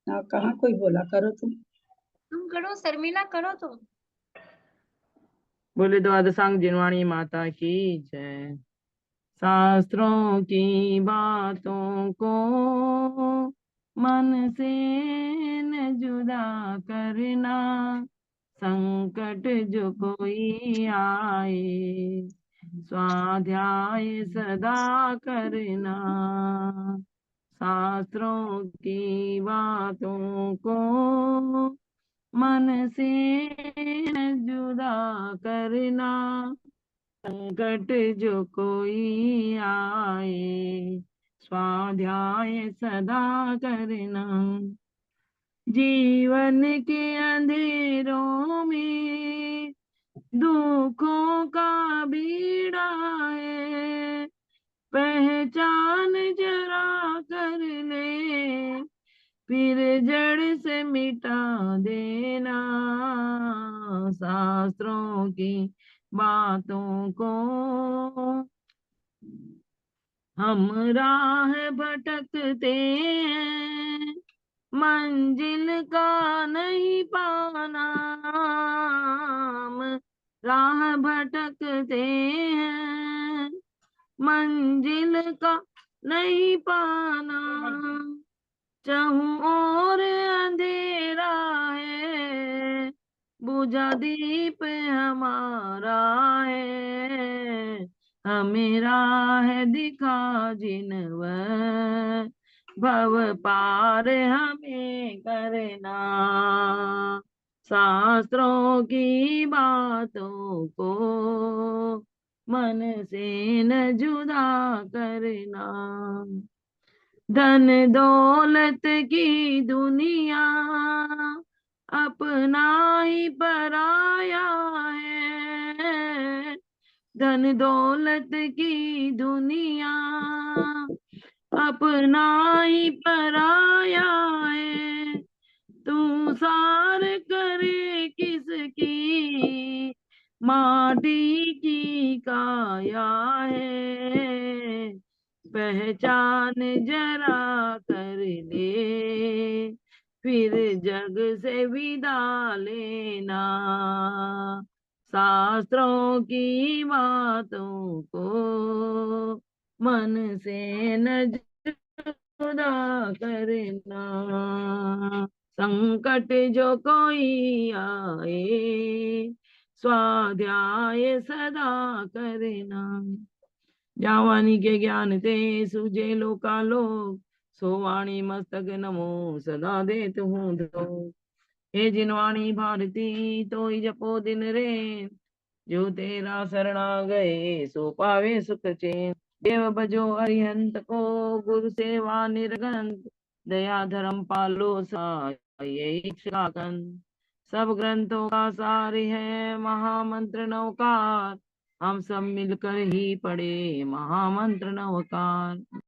ना, कहाँ कोई बोला करो तुम करो, शर्मिला करो तुम। बोले द्वादशांग जिनवाणी माता की जय। शास्त्रों की बातों को मन से न जुदा करना, संकट जो कोई आए स्वाध्याय सदा करना। शास्त्रों की बातों को मन से न जुदा करना, संकट जो कोई आए स्वाध्याय सदा करना। जीवन के अंधेरों में दुखों का बीड़ा है, पहचान जरा कर ले, फिर जड़ से मिटा देना। शास्त्रों की बातों को। हम राह भटकते हैं, मंजिल का नहीं पाना। हम राह भटकते हैं, मंजिल का नहीं पाना। चहुं ओर अंधेरा है, बुझा दीप हमारा है। हमें राह दिखा जिनवर, भव पार हमें करना। शास्त्रों की बातों को मन से न जुदा करना। धन दौलत की दुनिया अपना ही पराया है। धन दौलत की दुनिया अपना ही पराया है। तू सार करे किसकी, माटी की काया है। पहचान जरा कर ले, फिर जग से विदा लेना। शास्त्रों की बातों को मन से न जुदा करना। संकट जो कोई आए, स्वाध्याय सदा करना। जावानी के ज्ञान ते सुजे लोकालोक, सोवाणी मस्तक नमो सदा देत हूँ धो। हे जिनवाणी भारती तोई जपो दिन रे, जो तेरा शरणा गए सो पावे सुख चैन। देव भजो अरिहंत को, गुरु सेवा निर्गंत, दया धर्म पालो सा यही इच्छाकंद। सब ग्रंथों का सार है महामंत्र नवकार, हम सब मिलकर ही पढ़े महामंत्र नवकार।